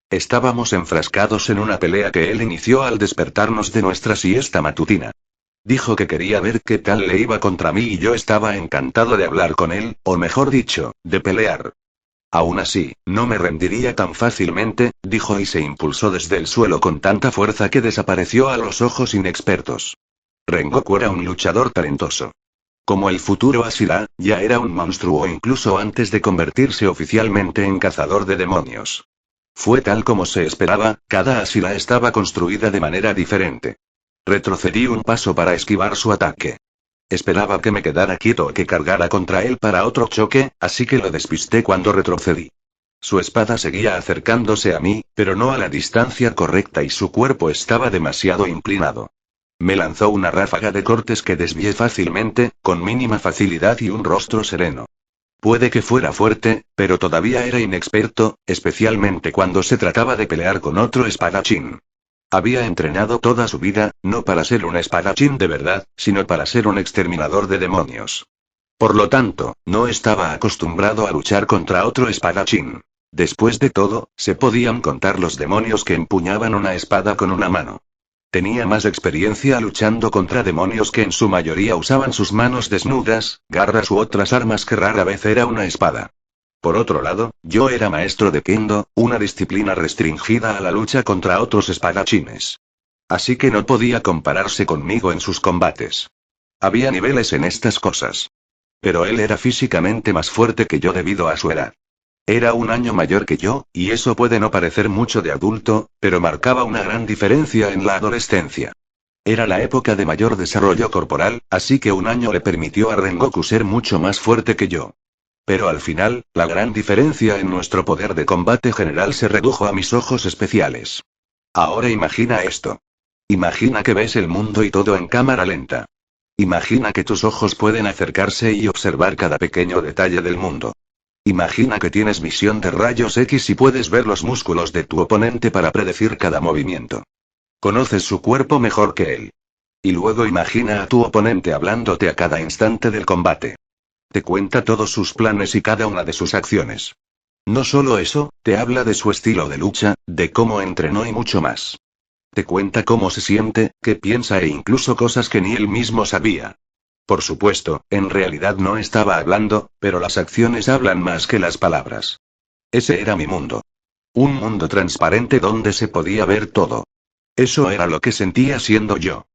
Estábamos enfrascados en una pelea que él inició al despertarnos de nuestra siesta matutina. Dijo que quería ver qué tal le iba contra mí y yo estaba encantado de hablar con él, o mejor dicho, de pelear. Aún así, no me rendiría tan fácilmente, dijo y se impulsó desde el suelo con tanta fuerza que desapareció a los ojos inexpertos. Rengoku era un luchador talentoso. Como el futuro Ashira, ya era un monstruo incluso antes de convertirse oficialmente en cazador de demonios. Fue tal como se esperaba, cada Ashira estaba construida de manera diferente. Retrocedí un paso para esquivar su ataque. Esperaba que me quedara quieto o que cargara contra él para otro choque, así que lo despisté cuando retrocedí. Su espada seguía acercándose a mí, pero no a la distancia correcta y su cuerpo estaba demasiado inclinado. Me lanzó una ráfaga de cortes que desvié fácilmente, con mínima facilidad y un rostro sereno. Puede que fuera fuerte, pero todavía era inexperto, especialmente cuando se trataba de pelear con otro espadachín. Había entrenado toda su vida, no para ser un espadachín de verdad, sino para ser un exterminador de demonios. Por lo tanto, no estaba acostumbrado a luchar contra otro espadachín. Después de todo, se podían contar los demonios que empuñaban una espada con una mano. Tenía más experiencia luchando contra demonios que en su mayoría usaban sus manos desnudas, garras u otras armas que rara vez era una espada. Por otro lado, yo era maestro de Kendo, una disciplina restringida a la lucha contra otros espadachines. Así que no podía compararse conmigo en sus combates. Había niveles en estas cosas. Pero él era físicamente más fuerte que yo debido a su edad. Era un año mayor que yo, y eso puede no parecer mucho de adulto, pero marcaba una gran diferencia en la adolescencia. Era la época de mayor desarrollo corporal, así que un año le permitió a Rengoku ser mucho más fuerte que yo. Pero al final, la gran diferencia en nuestro poder de combate general se redujo a mis ojos especiales. Ahora imagina esto. Imagina que ves el mundo y todo en cámara lenta. Imagina que tus ojos pueden acercarse y observar cada pequeño detalle del mundo. Imagina que tienes visión de rayos X y puedes ver los músculos de tu oponente para predecir cada movimiento. Conoces su cuerpo mejor que él. Y luego imagina a tu oponente hablándote a cada instante del combate. Te cuenta todos sus planes y cada una de sus acciones. No solo eso, te habla de su estilo de lucha, de cómo entrenó y mucho más. Te cuenta cómo se siente, qué piensa e incluso cosas que ni él mismo sabía. Por supuesto, en realidad no estaba hablando, pero las acciones hablan más que las palabras. Ese era mi mundo. Un mundo transparente donde se podía ver todo. Eso era lo que sentía siendo yo.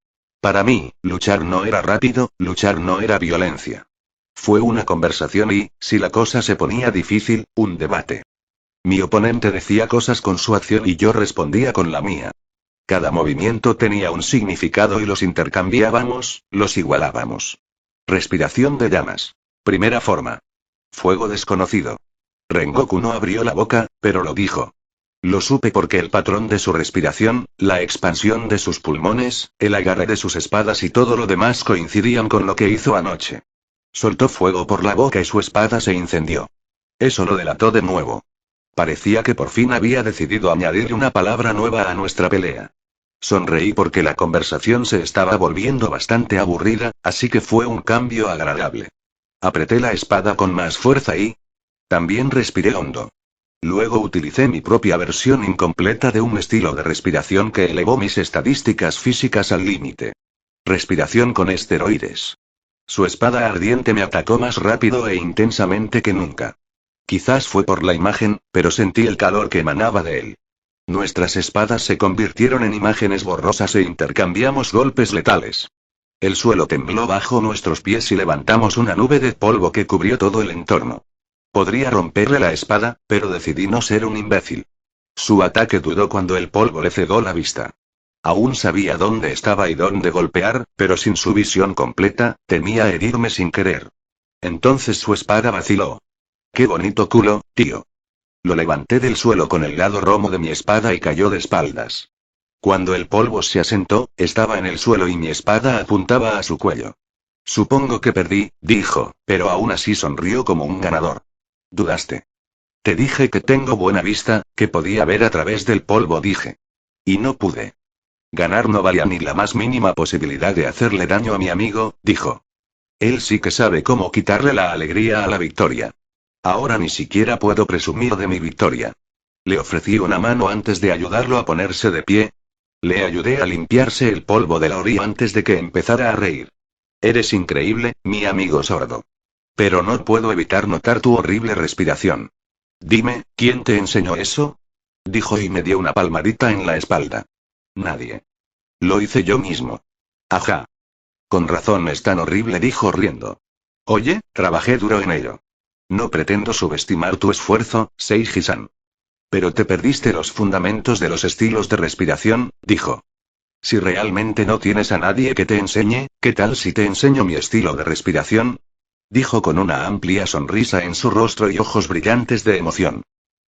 Para mí, luchar no era rápido, luchar no era violencia. Fue una conversación y, si la cosa se ponía difícil, un debate. Mi oponente decía cosas con su acción y yo respondía con la mía. Cada movimiento tenía un significado y los intercambiábamos, los igualábamos. Respiración de llamas. Primera forma. Fuego desconocido. Rengoku no abrió la boca, pero lo dijo. Lo supe porque el patrón de su respiración, la expansión de sus pulmones, el agarre de sus espadas y todo lo demás coincidían con lo que hizo anoche. Soltó fuego por la boca y su espada se incendió. Eso lo delató de nuevo. Parecía que por fin había decidido añadir una palabra nueva a nuestra pelea. Sonreí porque la conversación se estaba volviendo bastante aburrida, así que fue un cambio agradable. Apreté la espada con más fuerza y... también respiré hondo. Luego utilicé mi propia versión incompleta de un estilo de respiración que elevó mis estadísticas físicas al límite. Respiración con esteroides. Su espada ardiente me atacó más rápido e intensamente que nunca. Quizás fue por la imagen, pero sentí el calor que emanaba de él. Nuestras espadas se convirtieron en imágenes borrosas e intercambiamos golpes letales. El suelo tembló bajo nuestros pies y levantamos una nube de polvo que cubrió todo el entorno. Podría romperle la espada, pero decidí no ser un imbécil. Su ataque duró cuando el polvo le cegó la vista. Aún sabía dónde estaba y dónde golpear, pero sin su visión completa, temía herirme sin querer. Entonces su espada vaciló. ¡Qué bonito culo, tío! Lo levanté del suelo con el lado romo de mi espada y cayó de espaldas. Cuando el polvo se asentó, estaba en el suelo y mi espada apuntaba a su cuello. Supongo que perdí, dijo, pero aún así sonrió como un ganador. ¿Dudaste? Te dije que tengo buena vista, que podía ver a través del polvo, dije. Y no pude. Ganar no valía ni la más mínima posibilidad de hacerle daño a mi amigo, dijo. Él sí que sabe cómo quitarle la alegría a la victoria. Ahora ni siquiera puedo presumir de mi victoria. Le ofrecí una mano antes de ayudarlo a ponerse de pie. Le ayudé a limpiarse el polvo de la orilla antes de que empezara a reír. Eres increíble, mi amigo sordo. Pero no puedo evitar notar tu horrible respiración. Dime, ¿quién te enseñó eso? Dijo y me dio una palmadita en la espalda. Nadie. Lo hice yo mismo. Ajá. Con razón es tan horrible, dijo riendo. Oye, trabajé duro en ello. No pretendo subestimar tu esfuerzo, Seiji-san. Pero te perdiste los fundamentos de los estilos de respiración, dijo. Si realmente no tienes a nadie que te enseñe, ¿qué tal si te enseño mi estilo de respiración? Dijo con una amplia sonrisa en su rostro y ojos brillantes de emoción.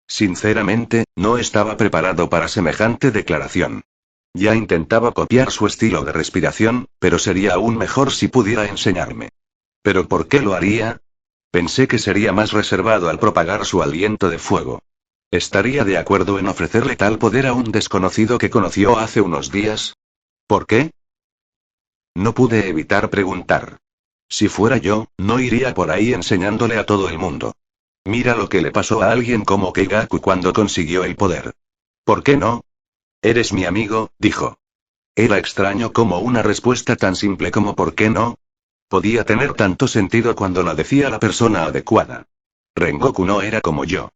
Sinceramente, no estaba preparado para semejante declaración. Ya intentaba copiar su estilo de respiración, pero sería aún mejor si pudiera enseñarme. ¿Pero por qué lo haría? Pensé que sería más reservado al propagar su aliento de fuego. ¿Estaría de acuerdo en ofrecerle tal poder a un desconocido que conoció hace unos días? ¿Por qué? No pude evitar preguntar. Si fuera yo, no iría por ahí enseñándole a todo el mundo. Mira lo que le pasó a alguien como Keigaku cuando consiguió el poder. ¿Por qué no? Eres mi amigo, dijo. Era extraño como una respuesta tan simple como ¿por qué no? Podía tener tanto sentido cuando la decía la persona adecuada. Rengoku no era como yo.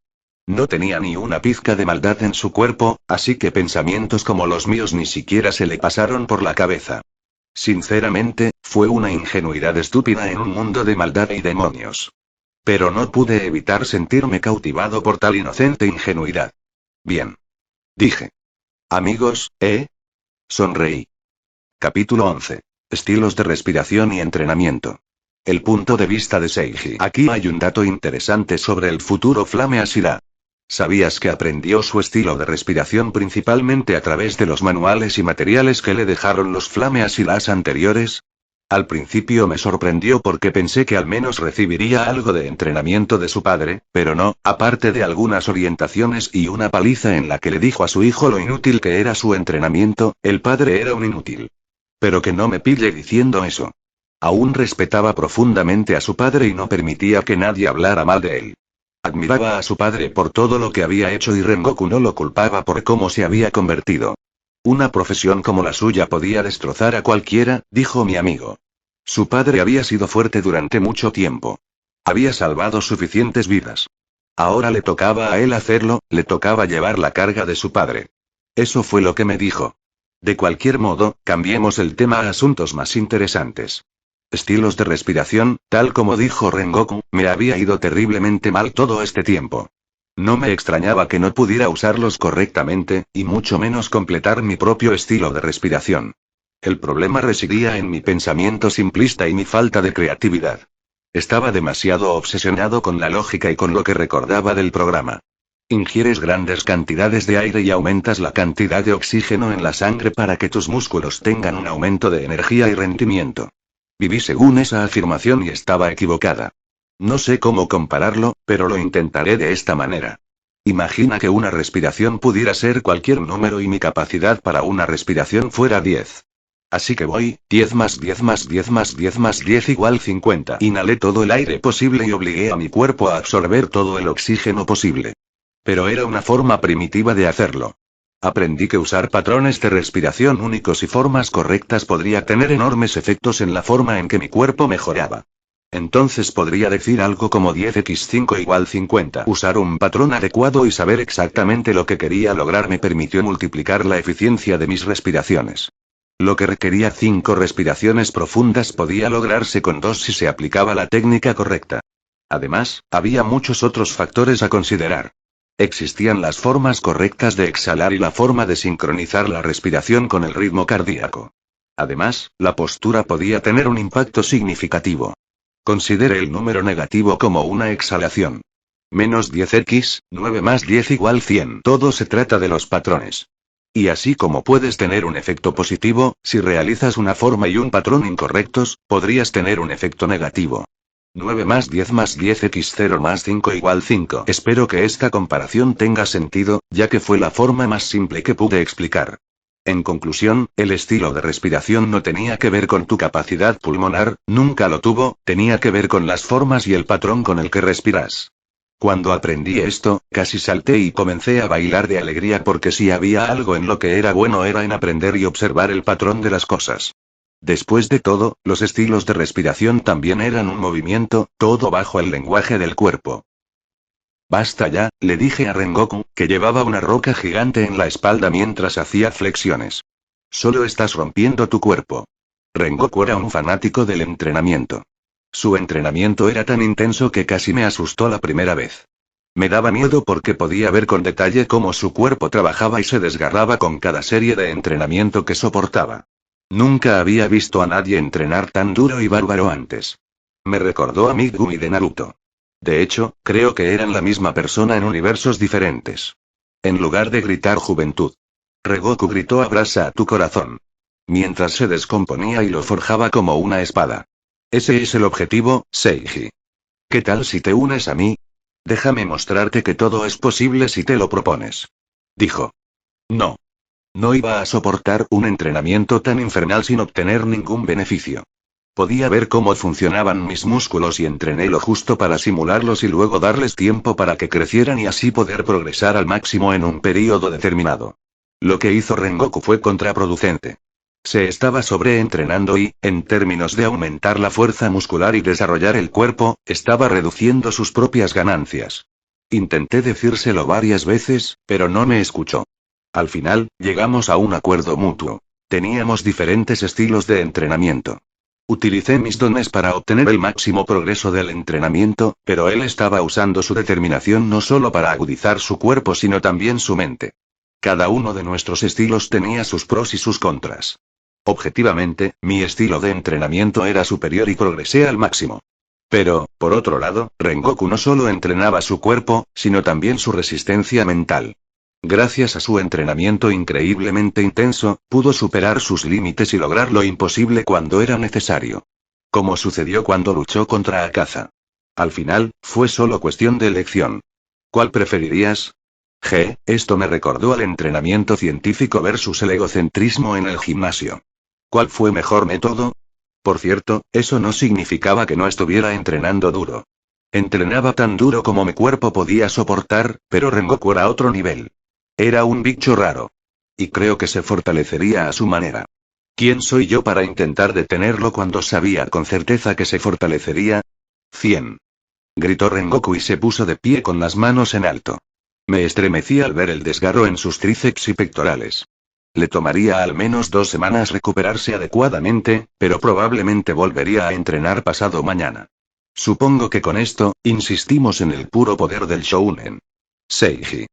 No tenía ni una pizca de maldad en su cuerpo, así que pensamientos como los míos ni siquiera se le pasaron por la cabeza. Sinceramente, fue una ingenuidad estúpida en un mundo de maldad y demonios. Pero no pude evitar sentirme cautivado por tal inocente ingenuidad. Bien. Dije. Amigos, ¿eh? Sonreí. Capítulo 11. Estilos de respiración y entrenamiento. El punto de vista de Seiji. Aquí hay un dato interesante sobre el futuro Flame Ashira. ¿Sabías que aprendió su estilo de respiración principalmente a través de los manuales y materiales que le dejaron los Flame Ashiras anteriores? Al principio me sorprendió porque pensé que al menos recibiría algo de entrenamiento de su padre, pero no, aparte de algunas orientaciones y una paliza en la que le dijo a su hijo lo inútil que era su entrenamiento, el padre era un inútil. Pero que no me pille diciendo eso. Aún respetaba profundamente a su padre y no permitía que nadie hablara mal de él. Admiraba a su padre por todo lo que había hecho y Rengoku no lo culpaba por cómo se había convertido. Una profesión como la suya podía destrozar a cualquiera, dijo mi amigo. Su padre había sido fuerte durante mucho tiempo. Había salvado suficientes vidas. Ahora le tocaba a él hacerlo, le tocaba llevar la carga de su padre. Eso fue lo que me dijo. De cualquier modo, cambiemos el tema a asuntos más interesantes. Estilos de respiración, tal como dijo Rengoku, me había ido terriblemente mal todo este tiempo. No me extrañaba que no pudiera usarlos correctamente, y mucho menos completar mi propio estilo de respiración. El problema residía en mi pensamiento simplista y mi falta de creatividad. Estaba demasiado obsesionado con la lógica y con lo que recordaba del programa. Ingieres grandes cantidades de aire y aumentas la cantidad de oxígeno en la sangre para que tus músculos tengan un aumento de energía y rendimiento. Viví según esa afirmación y estaba equivocada. No sé cómo compararlo, pero lo intentaré de esta manera. Imagina que una respiración pudiera ser cualquier número y mi capacidad para una respiración fuera 10. Así que voy, 10 más 10 más 10 más 10 más 10 igual 50. Inhalé todo el aire posible y obligué a mi cuerpo a absorber todo el oxígeno posible. Pero era una forma primitiva de hacerlo. Aprendí que usar patrones de respiración únicos y formas correctas podría tener enormes efectos en la forma en que mi cuerpo mejoraba. Entonces podría decir algo como 10x5 igual 50. Usar un patrón adecuado y saber exactamente lo que quería lograr me permitió multiplicar la eficiencia de mis respiraciones. Lo que requería 5 respiraciones profundas podía lograrse con 2 si se aplicaba la técnica correcta. Además, había muchos otros factores a considerar. Existían las formas correctas de exhalar y la forma de sincronizar la respiración con el ritmo cardíaco. Además, la postura podía tener un impacto significativo. Considere el número negativo como una exhalación. Menos 10x, 9 más 10 igual 100. Todo se trata de los patrones. Y así como puedes tener un efecto positivo, si realizas una forma y un patrón incorrectos, podrías tener un efecto negativo. 9 más 10 más 10x0 más 5 igual 5. Espero que esta comparación tenga sentido, ya que fue la forma más simple que pude explicar. En conclusión, el estilo de respiración no tenía que ver con tu capacidad pulmonar, nunca lo tuvo, tenía que ver con las formas y el patrón con el que respiras. Cuando aprendí esto, casi salté y comencé a bailar de alegría porque si había algo en lo que era bueno era en aprender y observar el patrón de las cosas. Después de todo, los estilos de respiración también eran un movimiento, todo bajo el lenguaje del cuerpo. Basta ya, le dije a Rengoku, que llevaba una roca gigante en la espalda mientras hacía flexiones. Solo estás rompiendo tu cuerpo. Rengoku era un fanático del entrenamiento. Su entrenamiento era tan intenso que casi me asustó la primera vez. Me daba miedo porque podía ver con detalle cómo su cuerpo trabajaba y se desgarraba con cada serie de entrenamiento que soportaba. Nunca había visto a nadie entrenar tan duro y bárbaro antes. Me recordó a Megumi de Naruto. De hecho, creo que eran la misma persona en universos diferentes. En lugar de gritar juventud, Rengoku gritó abrasa a tu corazón. Mientras se descomponía y lo forjaba como una espada. Ese es el objetivo, Seiji. ¿Qué tal si te unes a mí? Déjame mostrarte que todo es posible si te lo propones. Dijo. No. No iba a soportar un entrenamiento tan infernal sin obtener ningún beneficio. Podía ver cómo funcionaban mis músculos y entrené lo justo para simularlos y luego darles tiempo para que crecieran y así poder progresar al máximo en un período determinado. Lo que hizo Rengoku fue contraproducente. Se estaba sobreentrenando y, en términos de aumentar la fuerza muscular y desarrollar el cuerpo, estaba reduciendo sus propias ganancias. Intenté decírselo varias veces, pero no me escuchó. Al final, llegamos a un acuerdo mutuo. Teníamos diferentes estilos de entrenamiento. Utilicé mis dones para obtener el máximo progreso del entrenamiento, pero él estaba usando su determinación no solo para agudizar su cuerpo sino también su mente. Cada uno de nuestros estilos tenía sus pros y sus contras. Objetivamente, mi estilo de entrenamiento era superior y progresé al máximo. Pero, por otro lado, Rengoku no solo entrenaba su cuerpo, sino también su resistencia mental. Gracias a su entrenamiento increíblemente intenso, pudo superar sus límites y lograr lo imposible cuando era necesario. Como sucedió cuando luchó contra Akaza. Al final, fue solo cuestión de elección. ¿Cuál preferirías? Esto me recordó al entrenamiento científico versus el egocentrismo en el gimnasio. ¿Cuál fue mejor método? Por cierto, eso no significaba que no estuviera entrenando duro. Entrenaba tan duro como mi cuerpo podía soportar, pero Rengoku era otro nivel. Era un bicho raro. Y creo que se fortalecería a su manera. ¿Quién soy yo para intentar detenerlo cuando sabía con certeza que se fortalecería? 100. Gritó Rengoku y se puso de pie con las manos en alto. Me estremecí al ver el desgarro en sus tríceps y pectorales. Le tomaría al menos 2 semanas recuperarse adecuadamente, pero probablemente volvería a entrenar pasado mañana. Supongo que con esto, insistimos en el puro poder del shounen. Seiji.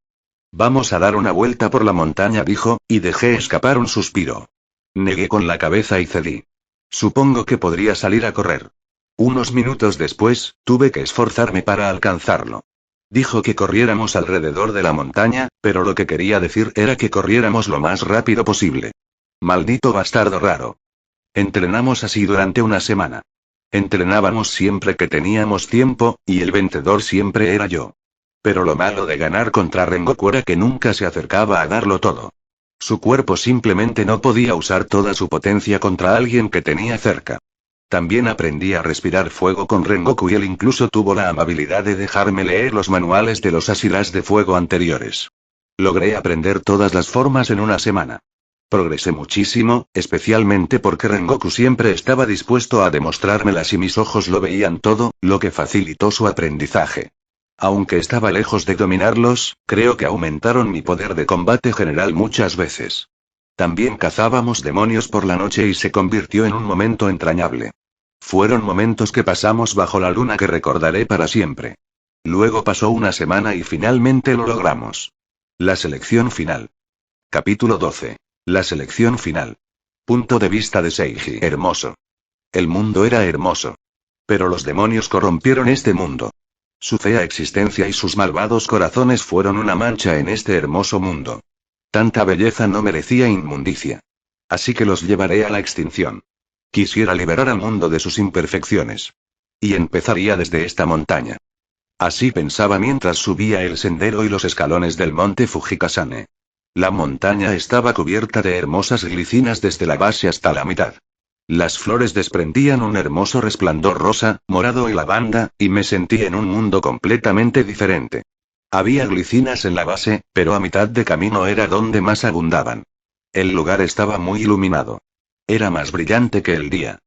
Vamos a dar una vuelta por la montaña, dijo, y dejé escapar un suspiro. Negué con la cabeza y cedí. Supongo que podría salir a correr. Unos minutos después, tuve que esforzarme para alcanzarlo. Dijo que corriéramos alrededor de la montaña, pero lo que quería decir era que corriéramos lo más rápido posible. Maldito bastardo raro. Entrenamos así durante una semana. Entrenábamos siempre que teníamos tiempo, y el vencedor siempre era yo. Pero lo malo de ganar contra Rengoku era que nunca se acercaba a darlo todo. Su cuerpo simplemente no podía usar toda su potencia contra alguien que tenía cerca. También aprendí a respirar fuego con Rengoku y él incluso tuvo la amabilidad de dejarme leer los manuales de los Hashiras de fuego anteriores. Logré aprender todas las formas en una semana. Progresé muchísimo, especialmente porque Rengoku siempre estaba dispuesto a demostrármelas y mis ojos lo veían todo, lo que facilitó su aprendizaje. Aunque estaba lejos de dominarlos, creo que aumentaron mi poder de combate general muchas veces. También cazábamos demonios por la noche y se convirtió en un momento entrañable. Fueron momentos que pasamos bajo la luna que recordaré para siempre. Luego pasó una semana y finalmente lo logramos. La selección final. Capítulo 12. La selección final. Punto de vista de Seiji. Hermoso. El mundo era hermoso. Pero los demonios corrompieron este mundo. Su fea existencia y sus malvados corazones fueron una mancha en este hermoso mundo. Tanta belleza no merecía inmundicia. Así que los llevaré a la extinción. Quisiera liberar al mundo de sus imperfecciones. Y empezaría desde esta montaña. Así pensaba mientras subía el sendero y los escalones del monte Fujikasane. La montaña estaba cubierta de hermosas glicinas desde la base hasta la mitad. Las flores desprendían un hermoso resplandor rosa, morado y lavanda, y me sentí en un mundo completamente diferente. Había glicinas en la base, pero a mitad de camino era donde más abundaban. El lugar estaba muy iluminado. Era más brillante que el día.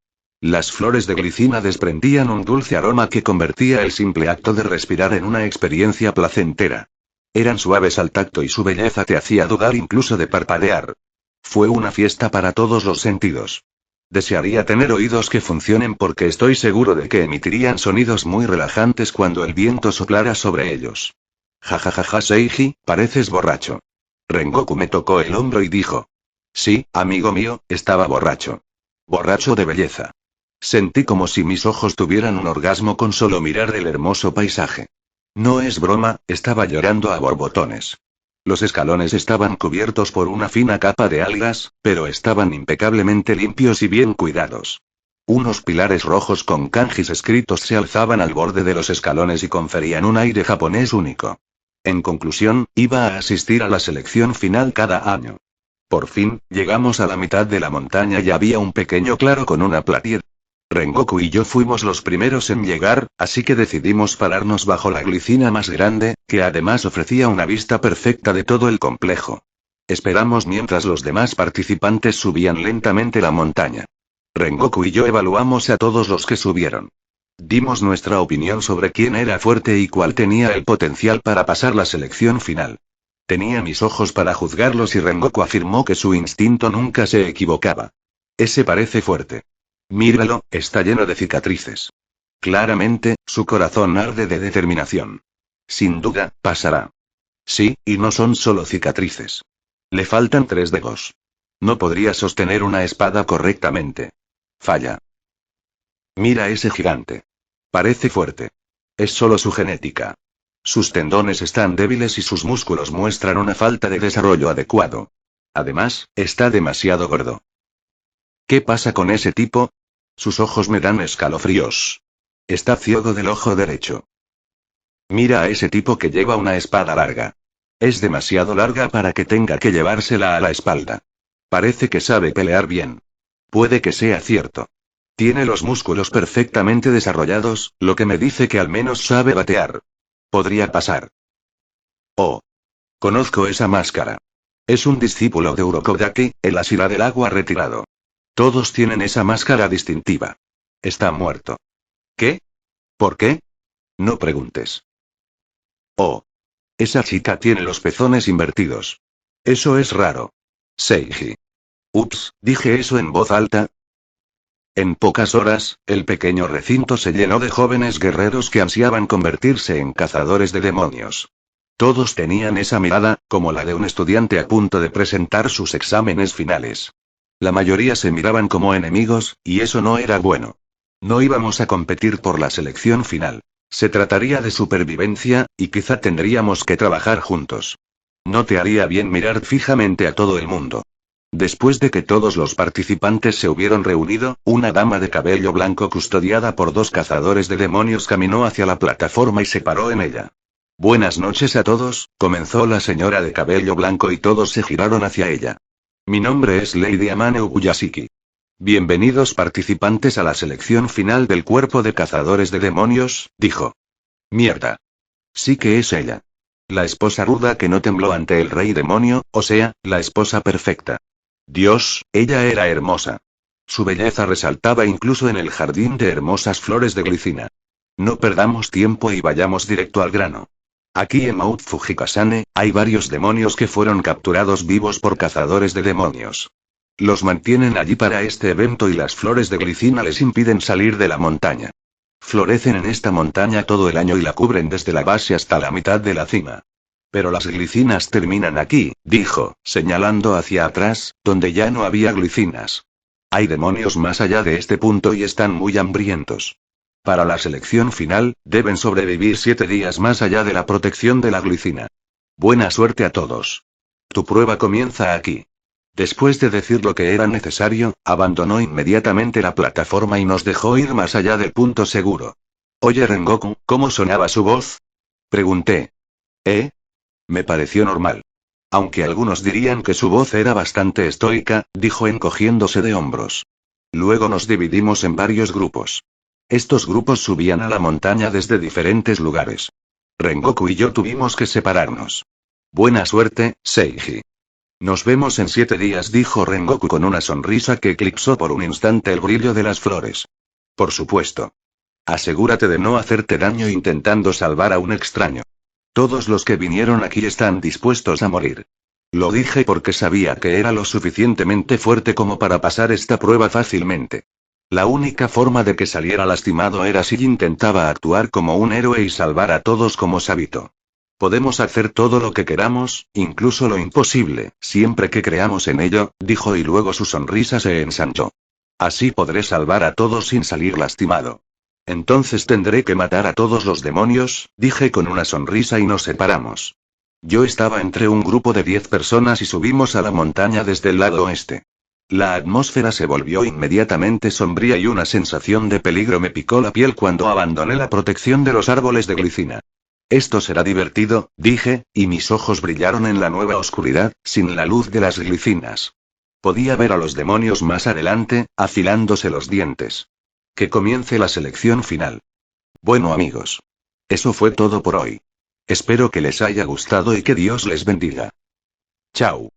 Las flores de glicina desprendían un dulce aroma que convertía el simple acto de respirar en una experiencia placentera. Eran suaves al tacto y su belleza te hacía dudar incluso de parpadear. Fue una fiesta para todos los sentidos. Desearía tener oídos que funcionen porque estoy seguro de que emitirían sonidos muy relajantes cuando el viento soplara sobre ellos. Jajajaja Seiji, pareces borracho. Rengoku me tocó el hombro y dijo. Sí, amigo mío, estaba borracho. Borracho de belleza. Sentí como si mis ojos tuvieran un orgasmo con solo mirar el hermoso paisaje. No es broma, estaba llorando a borbotones. Los escalones estaban cubiertos por una fina capa de algas, pero estaban impecablemente limpios y bien cuidados. Unos pilares rojos con kanjis escritos se alzaban al borde de los escalones y conferían un aire japonés único. En conclusión, iba a asistir a la selección final cada año. Por fin, llegamos a la mitad de la montaña y había un pequeño claro con una platier. Rengoku y yo fuimos los primeros en llegar, así que decidimos pararnos bajo la glicina más grande, que además ofrecía una vista perfecta de todo el complejo. Esperamos mientras los demás participantes subían lentamente la montaña. Rengoku y yo evaluamos a todos los que subieron. Dimos nuestra opinión sobre quién era fuerte y cuál tenía el potencial para pasar la selección final. Tenía mis ojos para juzgarlos y Rengoku afirmó que su instinto nunca se equivocaba. Ese parece fuerte. Míralo, está lleno de cicatrices. Claramente, su corazón arde de determinación. Sin duda, pasará. Sí, y no son solo cicatrices. Le faltan 3 dedos. No podría sostener una espada correctamente. Falla. Mira ese gigante. Parece fuerte. Es solo su genética. Sus tendones están débiles y sus músculos muestran una falta de desarrollo adecuado. Además, está demasiado gordo. ¿Qué pasa con ese tipo? Sus ojos me dan escalofríos. Está ciego del ojo derecho. Mira a ese tipo que lleva una espada larga. Es demasiado larga para que tenga que llevársela a la espalda. Parece que sabe pelear bien. Puede que sea cierto. Tiene los músculos perfectamente desarrollados, lo que me dice que al menos sabe batear. Podría pasar. Oh. Conozco esa máscara. Es un discípulo de Urokodaki, el Asira del agua retirado. Todos tienen esa máscara distintiva. Está muerto. ¿Qué? ¿Por qué? No preguntes. Oh. Esa chica tiene los pezones invertidos. Eso es raro. Seiji. Ups, dije eso en voz alta. En pocas horas, el pequeño recinto se llenó de jóvenes guerreros que ansiaban convertirse en cazadores de demonios. Todos tenían esa mirada, como la de un estudiante a punto de presentar sus exámenes finales. La mayoría se miraban como enemigos, y eso no era bueno. No íbamos a competir por la selección final. Se trataría de supervivencia, y quizá tendríamos que trabajar juntos. No te haría bien mirar fijamente a todo el mundo. Después de que todos los participantes se hubieron reunido, una dama de cabello blanco custodiada por dos cazadores de demonios caminó hacia la plataforma y se paró en ella. Buenas noches a todos, comenzó la señora de cabello blanco y todos se giraron hacia ella. Mi nombre es Lady Amane Ubuyashiki. Bienvenidos participantes a la selección final del cuerpo de cazadores de demonios, dijo. Mierda. Sí que es ella. La esposa ruda que no tembló ante el rey demonio, o sea, la esposa perfecta. Dios, ella era hermosa. Su belleza resaltaba incluso en el jardín de hermosas flores de glicina. No perdamos tiempo y vayamos directo al grano. Aquí en Mount Fujikasane, hay varios demonios que fueron capturados vivos por cazadores de demonios. Los mantienen allí para este evento y las flores de glicina les impiden salir de la montaña. Florecen en esta montaña todo el año y la cubren desde la base hasta la mitad de la cima. Pero las glicinas terminan aquí, dijo, señalando hacia atrás, donde ya no había glicinas. Hay demonios más allá de este punto y están muy hambrientos. Para la selección final, deben sobrevivir 7 días más allá de la protección de la glicina. Buena suerte a todos. Tu prueba comienza aquí. Después de decir lo que era necesario, abandonó inmediatamente la plataforma y nos dejó ir más allá del punto seguro. Oye Rengoku, ¿cómo sonaba su voz? Pregunté. Me pareció normal. Aunque algunos dirían que su voz era bastante estoica, dijo encogiéndose de hombros. Luego nos dividimos en varios grupos. Estos grupos subían a la montaña desde diferentes lugares. Rengoku y yo tuvimos que separarnos. Buena suerte, Seiji. Nos vemos en 7 días, dijo Rengoku con una sonrisa que eclipsó por un instante el brillo de las flores. Por supuesto. Asegúrate de no hacerte daño intentando salvar a un extraño. Todos los que vinieron aquí están dispuestos a morir. Lo dije porque sabía que era lo suficientemente fuerte como para pasar esta prueba fácilmente. La única forma de que saliera lastimado era si intentaba actuar como un héroe y salvar a todos como Sabito. Podemos hacer todo lo que queramos, incluso lo imposible, siempre que creamos en ello, dijo y luego su sonrisa se ensanchó. Así podré salvar a todos sin salir lastimado. Entonces tendré que matar a todos los demonios, dije con una sonrisa y nos separamos. Yo estaba entre un grupo de 10 personas y subimos a la montaña desde el lado oeste. La atmósfera se volvió inmediatamente sombría y una sensación de peligro me picó la piel cuando abandoné la protección de los árboles de glicina. Esto será divertido, dije, y mis ojos brillaron en la nueva oscuridad, sin la luz de las glicinas. Podía ver a los demonios más adelante, afilándose los dientes. Que comience la selección final. Bueno amigos. Eso fue todo por hoy. Espero que les haya gustado y que Dios les bendiga. Chao.